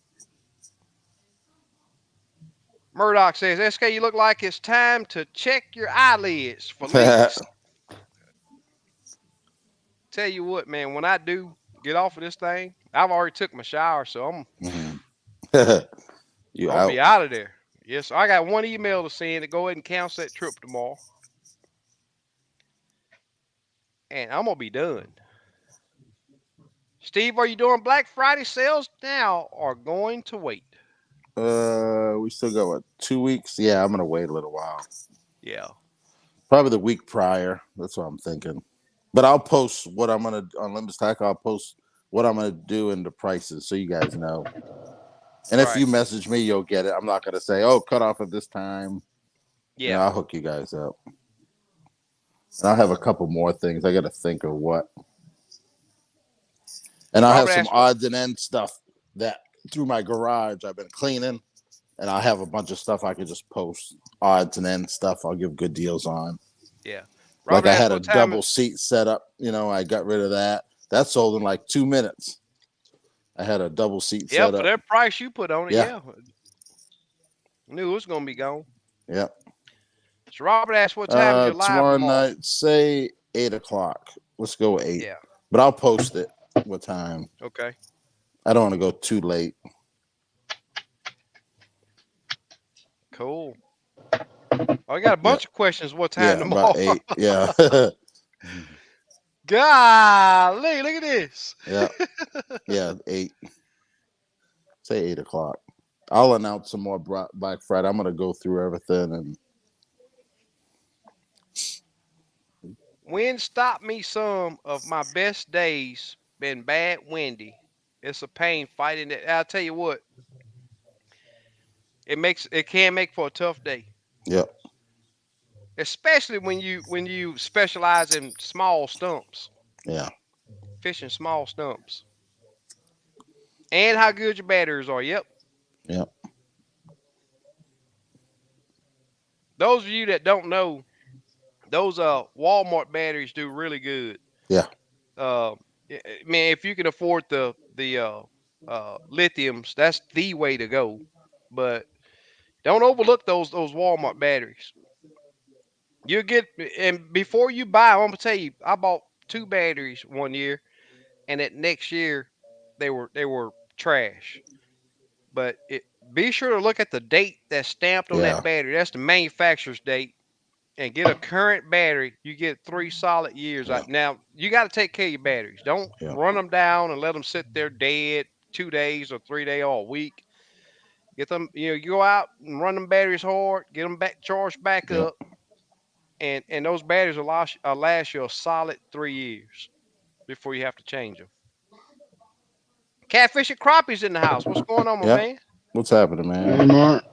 Murdoch says, SK, you look like it's time to check your eyelids for leaks. Tell you what, man, when I do get off of this thing, I've already took my shower, so Mhm. I'm You gonna be out. out of there. Yes, I got one email to send to go ahead and cancel that trip tomorrow, and I'm gonna be done. Steve, are you doing Black Friday sales now or going to wait? We still got what, 2 weeks? Yeah, I'm gonna wait a little while. Yeah. Probably the week prior. That's what I'm thinking. But I'll post what I'm gonna on Limits Tackle. I'll post what I'm gonna do and the prices so you guys know. And if Right. you message me, you'll get it. I'm not gonna say, "Oh, cut off at this time." Yeah. I'll hook you guys up. And I'll have a couple more things. I got to think of what. And I'll have Robert some asked what. odds and ends stuff that through my garage I've been cleaning, and I'll have a bunch of stuff I could just post odds and ends stuff. I'll give good deals on. Yeah. Like Robert I asked had a what time. double seat set up. I got rid of that. That sold in like 2 minutes. I had a double seat Yeah, set for up. that price you put on it, Yeah, yeah, knew it was gonna be gone. yeah. So Robert asked what time is your live Tomorrow tomorrow? night, say 8 o'clock. Let's go 8. Yeah. But I'll post it. What time? Okay. I don't want to go too late. Cool. I got a Yeah, bunch of questions. What time yeah, about tomorrow? 8. Yeah, Golly, look at this. yeah, yeah. 8. Say 8 o'clock. I'll announce some more Black Friday. I'm gonna go through everything and Wind stopped me some of my best days. Been bad windy. It's a pain fighting it. I'll tell you what, it can make for a tough day. yep, Especially when you specialize in small stumps, yeah, fishing small stumps. And how good your batteries are. Yep. yep, Those of you that don't know, those Walmart batteries do really good. yeah, Uh, I mean, if you can afford the lithiums, that's the way to go. But don't overlook those Walmart batteries. You get and before you buy, I'm gonna tell you, I bought two batteries one year, and that next year they were trash. But be sure to look at the date that's stamped on yeah, that battery. That's the manufacturer's date, and get a current battery. You get 3 solid years. yeah, Now you got to take care of your batteries. Don't yeah, run them down and let them sit there dead 2 days or 3 days or a week. Get them. You go out and run them batteries hard. Get them back charged back yeah. up, and those batteries will last you a solid 3 years before you have to change them. Catfish and crappies in the house. What's going on, my Yeah. man? What's happening, Hey, man? Mark.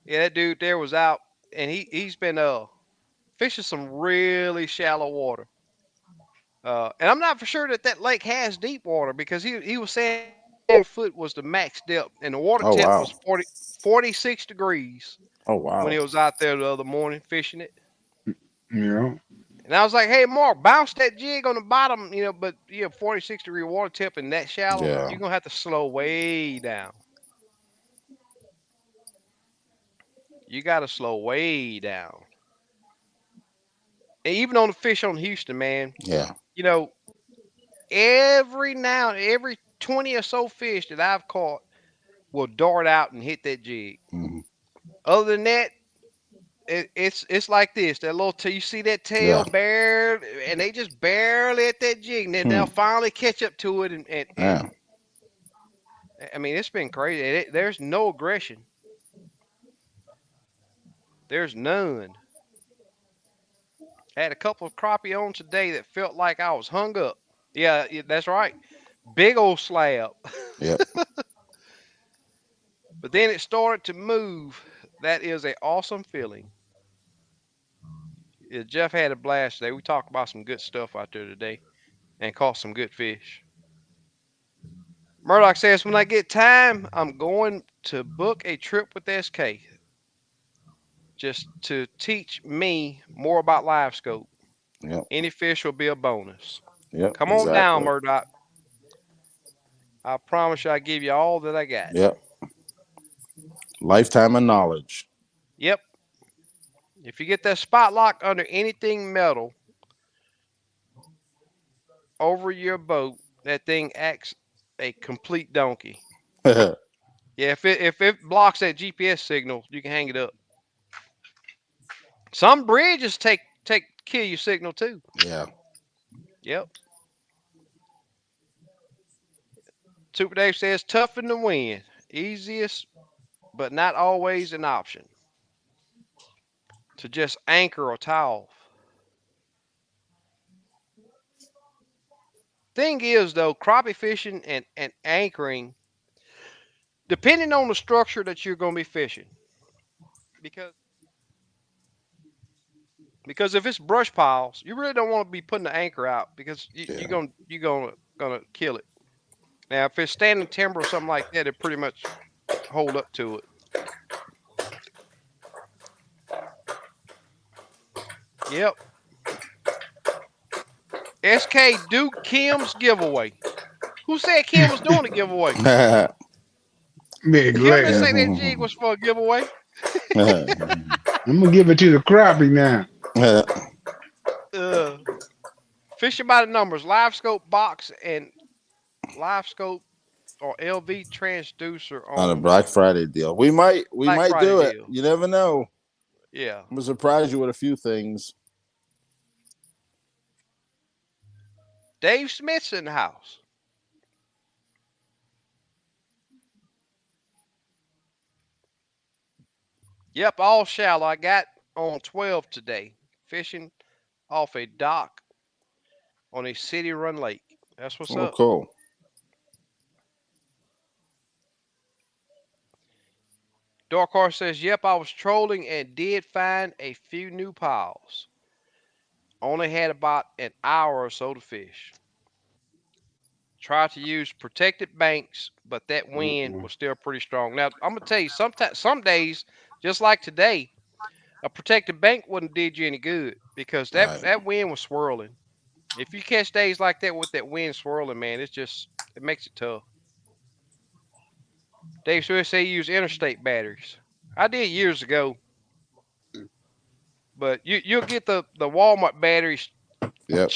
Yeah, that dude there was out, and he's been fishing some really shallow water. And I'm not for sure that lake has deep water because he was saying 4 foot was the max depth, and the water Oh temp wow. was 46 degrees Oh when wow. he was out there the other morning fishing it. Yeah. And I was like, "Hey, Mark, bounce that jig on the bottom, but 46-degree water temp and that shallow, Yeah. you're gonna have to slow way down. You got to slow way down. And even on the fish on Houston, man, Yeah. you know, every 20 or so fish that I've caught will dart out and hit that jig. Hmm. Other than that, it's like this. That little you see that tail Yeah. barely, and they just barely at that jig, and then Hmm. they'll finally catch up to it. And Yeah. I mean, it's been crazy. There's no aggression. There's none. Had a couple of crappie on today that felt like I was hung up. Yeah, that's right. Big old slab. Yep. But then it started to move. That is a awesome feeling. Yeah, Jeff had a blast today. We talked about some good stuff out there today and caught some good fish. Murdoch says, when I get time, I'm going to book a trip with SK just to teach me more about LiveScope. Yep. Any fish will be a bonus. Yep, Come on down, exactly. Murdoch. I promise you I give you all that I got. Yep. Lifetime of knowledge. Yep. If you get that spot lock under anything metal over your boat, that thing acts a complete donkey. Yeah, if it blocks that GPS signal, you can hang it up. Some bridges take kill your signal too. Yeah. Yep. Super Dave says tough in the wind, easiest but not always an option to just anchor or tie off. Thing is though, crappie fishing and anchoring, depending on the structure that you're going to be fishing, because because if it's brush piles, you really don't want to be putting the anchor out because Yeah. you're gonna kill it. Now, if it's standing timber or something like that, it pretty much hold up to it. Yep. SK Duke Kim's giveaway. Who said Kim was doing a giveaway? Big Kim didn't leg. say that jig was for a giveaway. I'm gonna give it to the crappie now. Uh, Fishing by the numbers, LiveScope box and LiveScope or LV transducer On a on Black Friday deal. We Black might Friday do it. deal. You never know. Yeah. I'm gonna surprise you with a few things. Dave Smith's in the house. Yep, all shallow. I got on 12 today, fishing off a dock on a city run lake. That's what's Oh, up. cool. Dark Horse says, yep, I was trolling and did find a few new piles. Only had about an hour or so to fish. Try to use protected banks, but that wind Mm-mm. was still pretty strong. Now I'm gonna tell you, sometimes some days, just like today, a protected bank wouldn't did you any good because that Right. that wind was swirling. If you catch days like that with that wind swirling, man, it makes it tough. Dave Swift say you use interstate batteries. I did years ago, but you'll get the Walmart batteries Yep.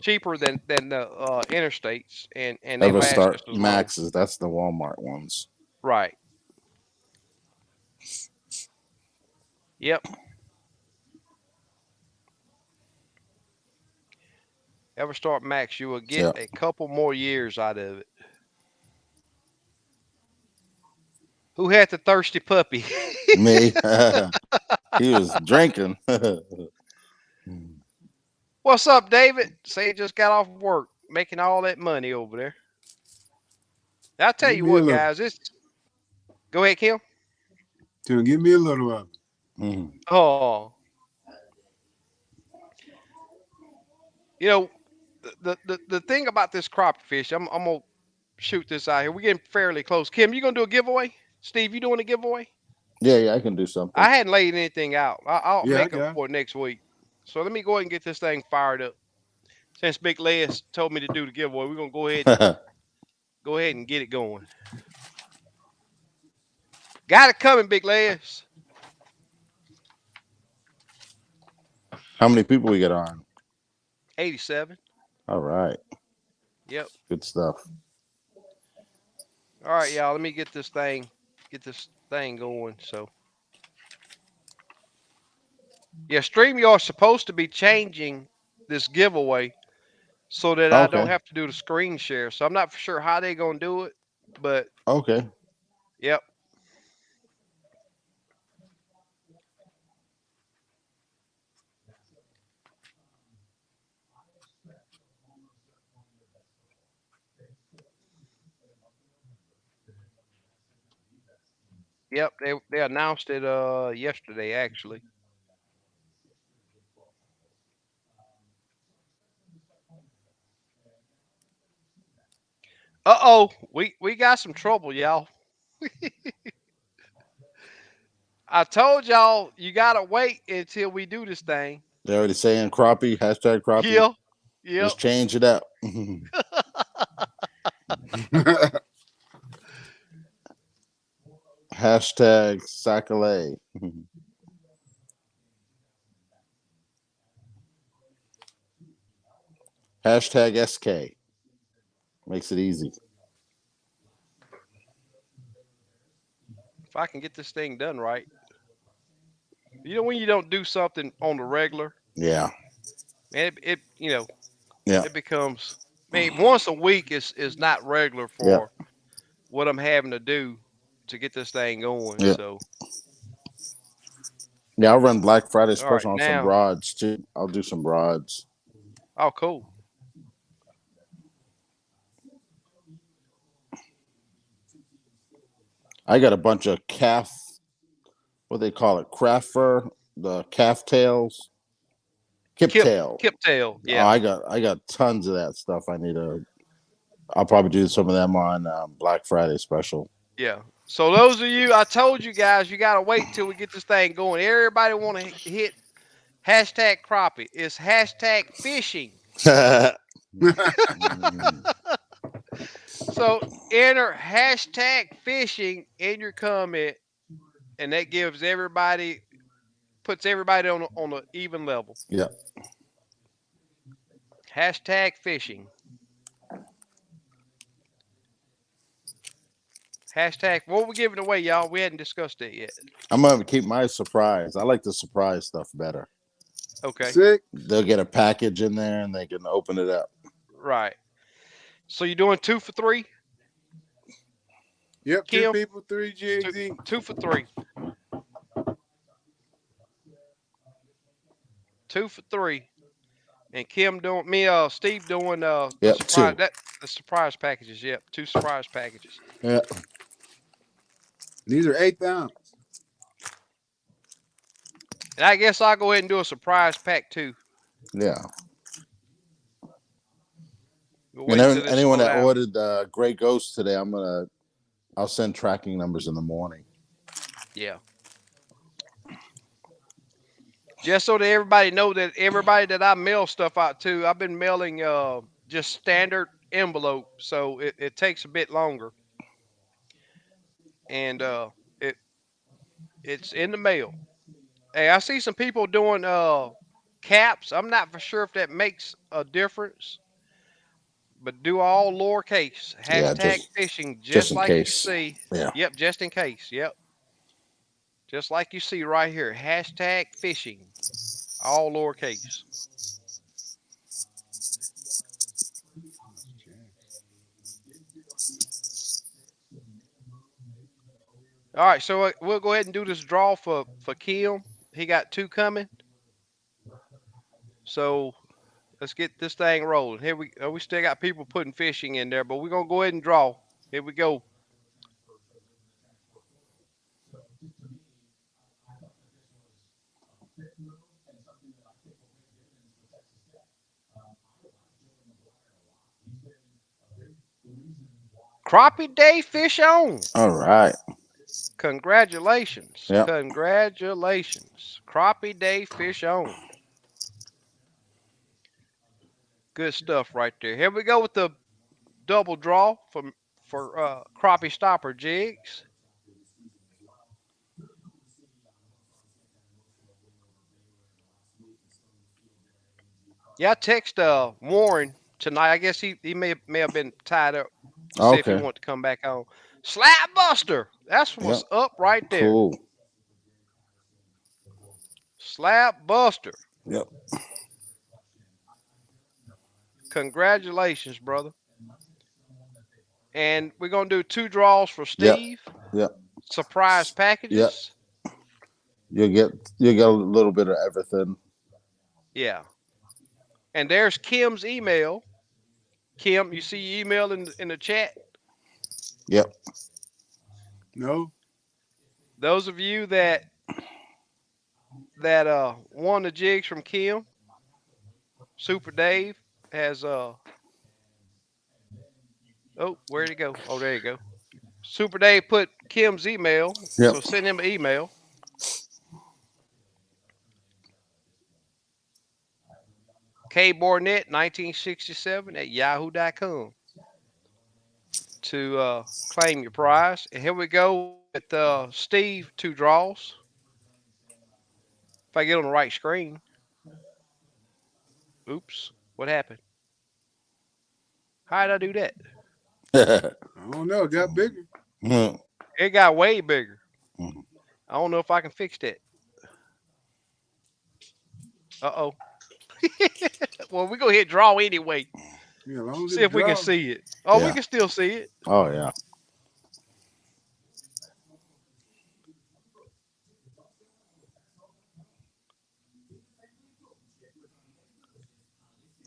cheaper than the interstates, and they Ever last start just as long. Maxes. That's the Walmart ones. Right. Yep. EverStart Max, you will get Yep. a couple more years out of it. Who had the thirsty puppy? Me. He was drinking. What's up, David? Say just got off work, making all that money over there. I'll tell Give you me a what, little. guys. It's Go ahead, Kim. Give me a little of it. Mhm. Oh, you know the thing about this crappie fish. I'm gonna shoot this out here. We're getting fairly close. Kim, you gonna do a giveaway? Steve, you doing a giveaway? Yeah, yeah, I can do something. I hadn't laid anything out. I'll Yeah, I make up got it. for it next week. So let me go ahead and get this thing fired up. Since Big Les told me to do the giveaway, we're gonna go ahead and get it going. Got it coming, Big Les. How many people we get on? 87. All right. Yep. Good stuff. All right, y'all. Let me get this thing going. So yeah, StreamYard's supposed to be changing this giveaway so that I don't Okay. have to do the screen share. So I'm not for sure how they're gonna do it, but Okay. yep. Yep, they announced it yesterday actually. Uh-oh, we got some trouble, y'all. I told y'all you gotta wait until we do this thing. They're already saying crappie, hashtag crappie. Yeah, Yep. Just change it up. Hashtag Sacalay. Hashtag SK. Makes it easy. If I can get this thing done right. When you don't do something on the regular, Yeah. man, Yeah. it becomes. I mean, once a week is not regular Yeah. for what I'm having to do to get this thing going. Yeah. So, Yeah. I'll run Black Friday all right, special on some now, rods too. I'll do some rods. oh, cool. I got a bunch of calf, what they call it, craft fur, the calf tails, kip tail. Kip tail, Oh, yeah, I got tons of that stuff. I need to. I'll probably do some of them on Black Friday special. yeah. So those of you, I told you guys, you gotta wait till we get this thing going. Everybody want to hit hashtag crappie. It's hashtag fishing. So enter hashtag fishing in your comment, and that puts everybody on an even level. Yeah. Hashtag fishing. Hashtag what we giving away, y'all? We hadn't discussed it yet. I'm gonna keep my surprise. I like the surprise stuff better. Okay, Sick. They'll get a package in there and they can open it up. right. So you're doing 2 for 3, Yep, two Kim? people, three Two, jigs each. 2 for 3. 2 for 3. And Kim doing Steve doing the Yep, surprise two. the surprise packages. Yep, 2 surprise packages. Yeah. These are 8 ounce. And I guess I'll go ahead and do a surprise pack too. Yeah. We'll And wait till this anyone slow that down. ordered Gray Ghost today, I'll send tracking numbers in the morning. Yeah. Just so that everybody know that everybody that I mail stuff out to, I've been mailing just standard envelope, so it takes a bit longer. And it it's in the mail. Hey, I see some people doing caps. I'm not for sure if that makes a difference, but do all lowercase. Yeah, Hashtag fishing, just just in like you case. see. Yeah. Yep, just in case. Yep. Just like you see right here. Hashtag fishing. All lowercase. All right, so we'll go ahead and do this draw for Kim. He got 2 coming. So let's get this thing rolling. Here we still got people putting fishing in there, but we're gonna go ahead and draw. Here we go. Crappie Day fish on. All right. Congratulations. Yep. Congratulations. Crappie Day fish on. Good stuff right there. Here we go with the double draw for crappie stopper jigs. Yeah, I text Warren tonight. I guess he may have been tied up to see if he Okay. wanted to come back on. Slap Buster. That's Yep. what's up right there. Cool. Slap Buster. Yep. Congratulations, brother. And we're gonna do 2 draws for Yep. Steve. Yep. Surprise packages. Yep. You'll get a little bit of everything. Yeah. And there's Kim's email. Kim, you see your email in the chat? Yep. No. Those of you that won the jigs from Kim, Super Dave has oh, where'd it go? Oh, there you go. Super Dave put Kim's email, Yep. so send him an email. kbornet 1967 at yahoo.com to claim your prize. And here we go with Steve, 2 draws. If I get on the right screen. Oops, what happened? How did I do that? I don't know. It got bigger. It got way bigger. Mhm. I don't know if I can fix that. Uh-oh. Well, we go ahead and draw anyway. Yeah, as long as See it if we can draws. see it. Oh, we Yeah. can still see it. Oh yeah.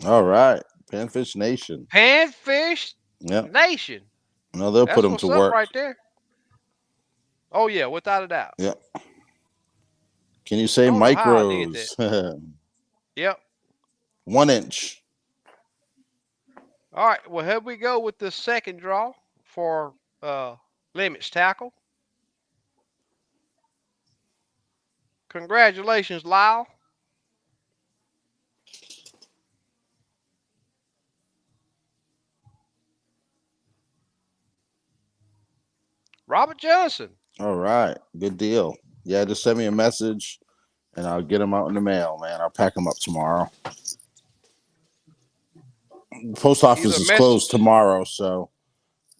All right. Panfish Nation. Panfish Yep. Nation. No, they'll put That's them what's to up work. right there. Oh, yeah, without a doubt. Yep. Can you say I don't know how I did that. micros? Yep. 1 inch. All right. Well, here we go with the second draw for limits tackle. Congratulations, Lyle. Robert Johnson. All right. Good deal. Yeah, just send me a message and I'll get them out in the mail, man. I'll pack them up tomorrow. Post office Either is closed message. tomorrow, so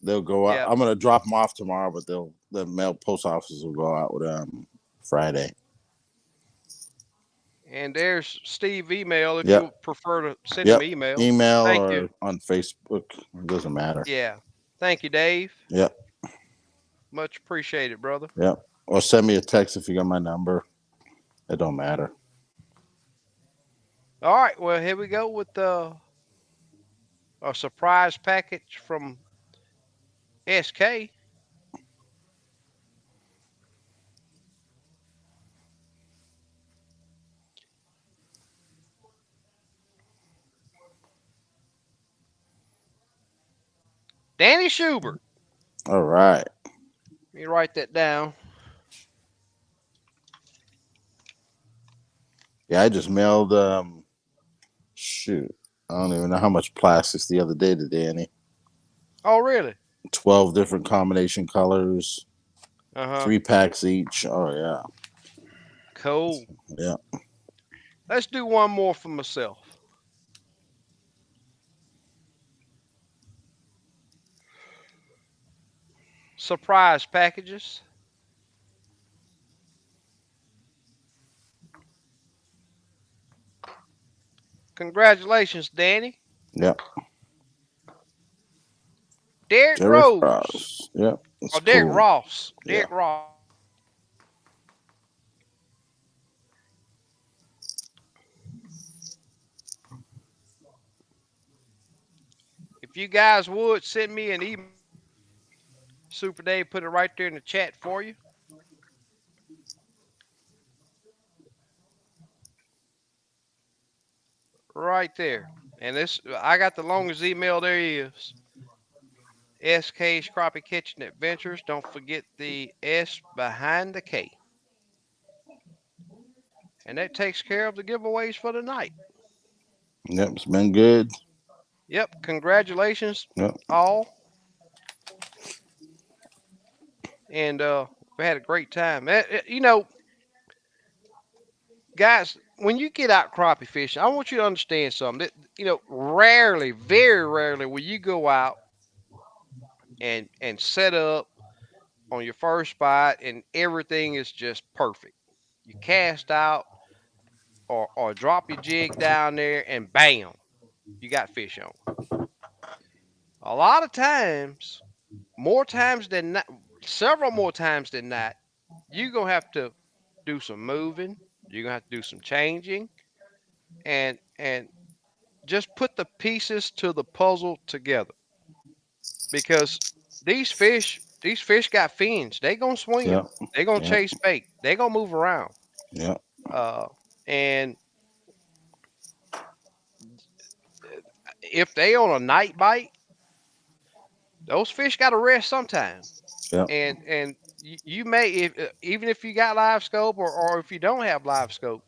they'll go out. Yeah. I'm gonna drop them off tomorrow, but the mail post office will go out with Friday. And there's Steve email if Yep. you prefer to send him Yep. email. Email Thank you. or on Facebook. It doesn't matter. Yeah. Thank you, Dave. Yep. Much appreciated, brother. Yep. Or send me a text if you got my number. It don't matter. All right. Well, here we go with a surprise package from SK. Danny Schubert. All right. Let me write that down. Yeah, I just mailed shoot. I don't even know how much plastics the other day to Danny. Oh, really? 12 different combination colors, Uh-huh. 3 packs each. Oh yeah. Cool. Yeah. Let's do one more for myself. Surprise packages. Congratulations, Danny. Yep. Derek Derek Rose. Ross. Yep. That's Oh, Derek cool. Ross. Yeah. Derek Ross. If you guys would send me an email, Super Dave put it right there in the chat for you. Right there. And this, I got the longest email there is. SK's Crappie Kitchen Adventures. Don't forget the S behind the K. And that takes care of the giveaways for the night. Yep. It's been good. Yep. Congratulations, Yep. all. And we had a great time. You know, guys, when you get out crappie fishing, I want you to understand something. That, you know, rarely, very rarely, will you go out and set up on your first spot and everything is just perfect. You cast out or drop your jig down there and bam, you got fish on. A lot of times, more times than not, several more times than not, you're gonna have to do some moving. You're gonna have to do some changing, and just put the pieces to the puzzle together. Because these fish got fins. They gonna swim. Yep. They gonna Yep. chase bait. They gonna move around. Yep. Uh, and if they on a night bite, those fish got to rest sometime. Yep. And you may, if even if you got LiveScope or if you don't have LiveScope,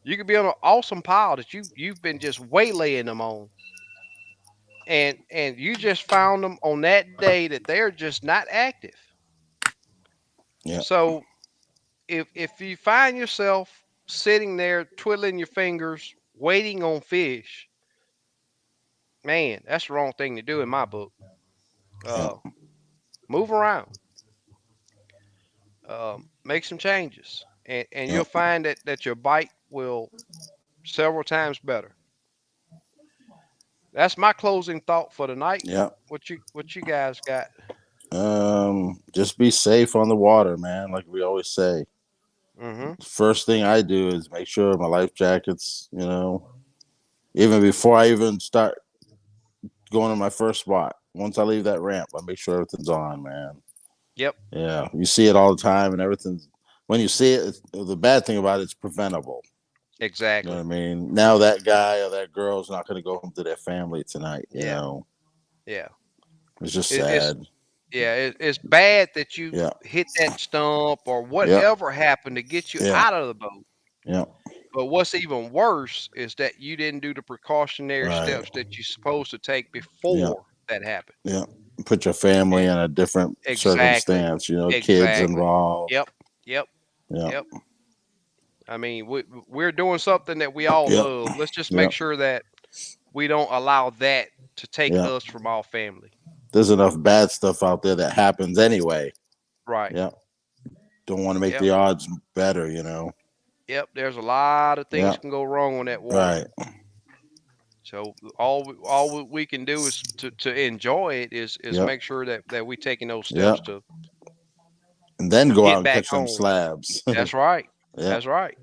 You could be on an awesome pile that you've been just waylaying them on, and you just found them on that day that they're just not active. Yeah. So if you find yourself sitting there twiddling your fingers waiting on fish, man, that's the wrong thing to do in my book. Yeah. Uh, Move around, make some changes, and Yeah. you'll find that your bite will several times better. That's my closing thought for the night. Yeah. What you guys got? Just be safe on the water, man. Like we always say. Mm-hmm. First thing I do is make sure my life jackets, even before I even start going to my first spot. Once I leave that ramp, I make sure everything's on, man. Yep. Yeah, you see it all the time, and everything's when you see it. The bad thing about it's preventable. You know what Exactly. I mean? Now that guy or that girl's not going to go home to their family tonight. Yeah. Yeah. It's just It's sad. yeah. It's bad that you Yeah, hit that stump or yeah, whatever happened to get you yeah, out of the boat. yeah. But what's even worse is that you didn't do the precautionary Right. steps that you're supposed to take Yeah, before that happened. yeah. Put your family And in a different exactly. circumstance. Kids Exactly. involved. Yep. Yep. Yeah, Yep. I mean, we're doing something that we all yeah, love. Let's just yeah, make sure that we don't allow that to take yeah. us from our family. There's enough bad stuff out there that happens anyway. Right. Yeah. Don't want to make Yep. the odds better. Yep. There's a lot of Yeah. things can go wrong on that water. Right. So all we can do is to enjoy it is Yeah. make sure that we taking those Yeah. steps to And then go out get and back catch them home. slabs. That's right. Yeah. That's right.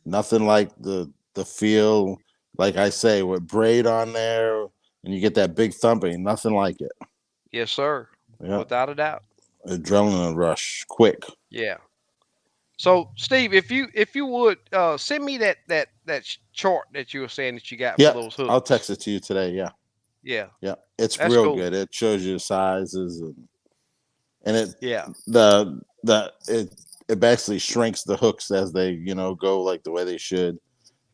Nothing like the feel, like I say, with braid on there and you get that big thumping. Nothing like it. Yes, sir. Yeah. Without a doubt. Adrenaline rush. Quick. Yeah. So, Steve, if you would send me that chart that you were saying that you got for Yeah. those I'll hooks. text it to you today. Yeah. Yeah, Yeah. It's that's real cool. good. It shows you the sizes and it Yeah. the it basically shrinks the hooks as they go like the way they should.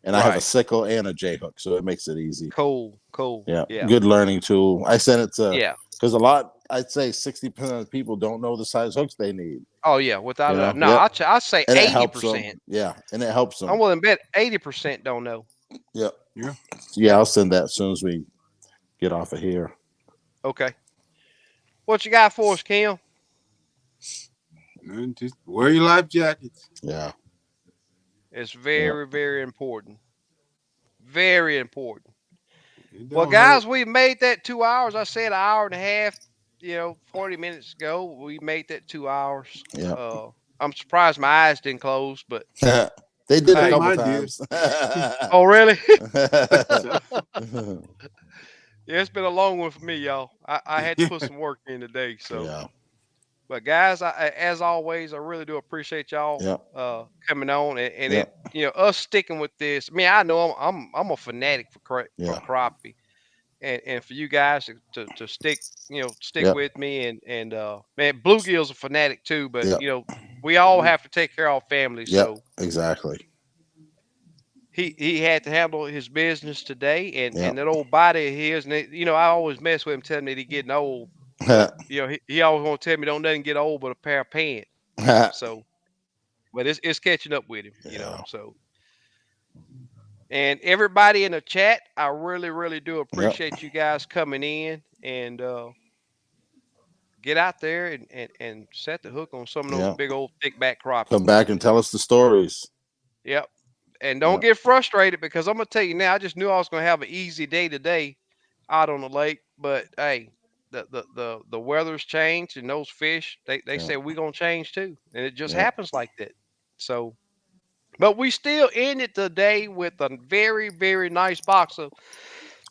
And I have a Right. sickle and a J hook, so it makes it easy. Cool. Cool. Yeah, Yeah. good learning tool. I sent it to Yeah. because I'd say 60% of people don't know the size hooks they need. Oh yeah. Without a doubt. No, Yep, I'll say and it helps them. 80%. Yeah, and it helps I'm them. willing to bet 80% don't know. Yep. Yeah. Yeah, I'll send that as soon as we get off of here. Okay. What you got for us, Kim? And just wear your life jackets. Yeah. It's Yep. very, very important. Very important. It Well, don't hurt. guys, we made that 2 hours. I said an hour and a half, 40 minutes ago. We made that 2 hours. Yeah. I'm surprised my eyes didn't close, but They did a hey. couple Mine did. times. Oh, really? So, Yeah, it's been a long one for me, y'all. I had to put some work in today. So, Yeah. but guys, as always, I really do appreciate y'all Yeah. coming on and Yeah. us sticking with this. I mean, I know I'm a fanatic for Yeah. crappie, and for you guys to stick stick Yeah. with me and man, bluegill's a fanatic too. But Yeah. we all have to take care of our families. Yeah. So Exactly. he had to handle his business today, and Yeah. that old body of his, and I always mess with him, telling me that he getting old, but he always want to tell me don't nothing get old but a pair of pants. So, but it's catching up with him. Yeah. So, and everybody in the chat, I really, really do Yep. appreciate you guys coming in and get out there and set the hook on some of those Yeah. big old thick back crappies. Come back and tell us the stories. Yep. And don't Yeah. get frustrated because I'm gonna tell you now. I just knew I was gonna have an easy day today out on the lake, but hey, the weather's changed and those fish they Yeah. say we're gonna change too, and it just Yeah. happens like that. So, but we still ended the day with a very, very nice box of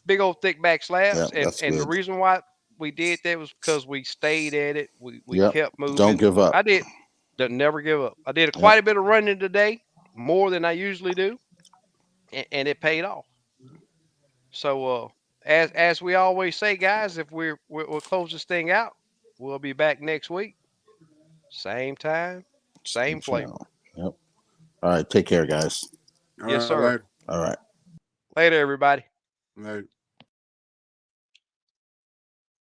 big old thick back Yeah. slabs, That's and the good. reason why we did that was because we stayed at it. We Yep. kept Don't moving. give up. I did. Never give up. I did Yep. quite a bit of running today, more than I usually do, and it paid off. So as we always say, guys, if we'll close this thing out, we'll be back next week, same time, Same same place. channel. Yep. All right. Take care, guys. All Yes, right, sir. later. All right. Later, everybody. Later.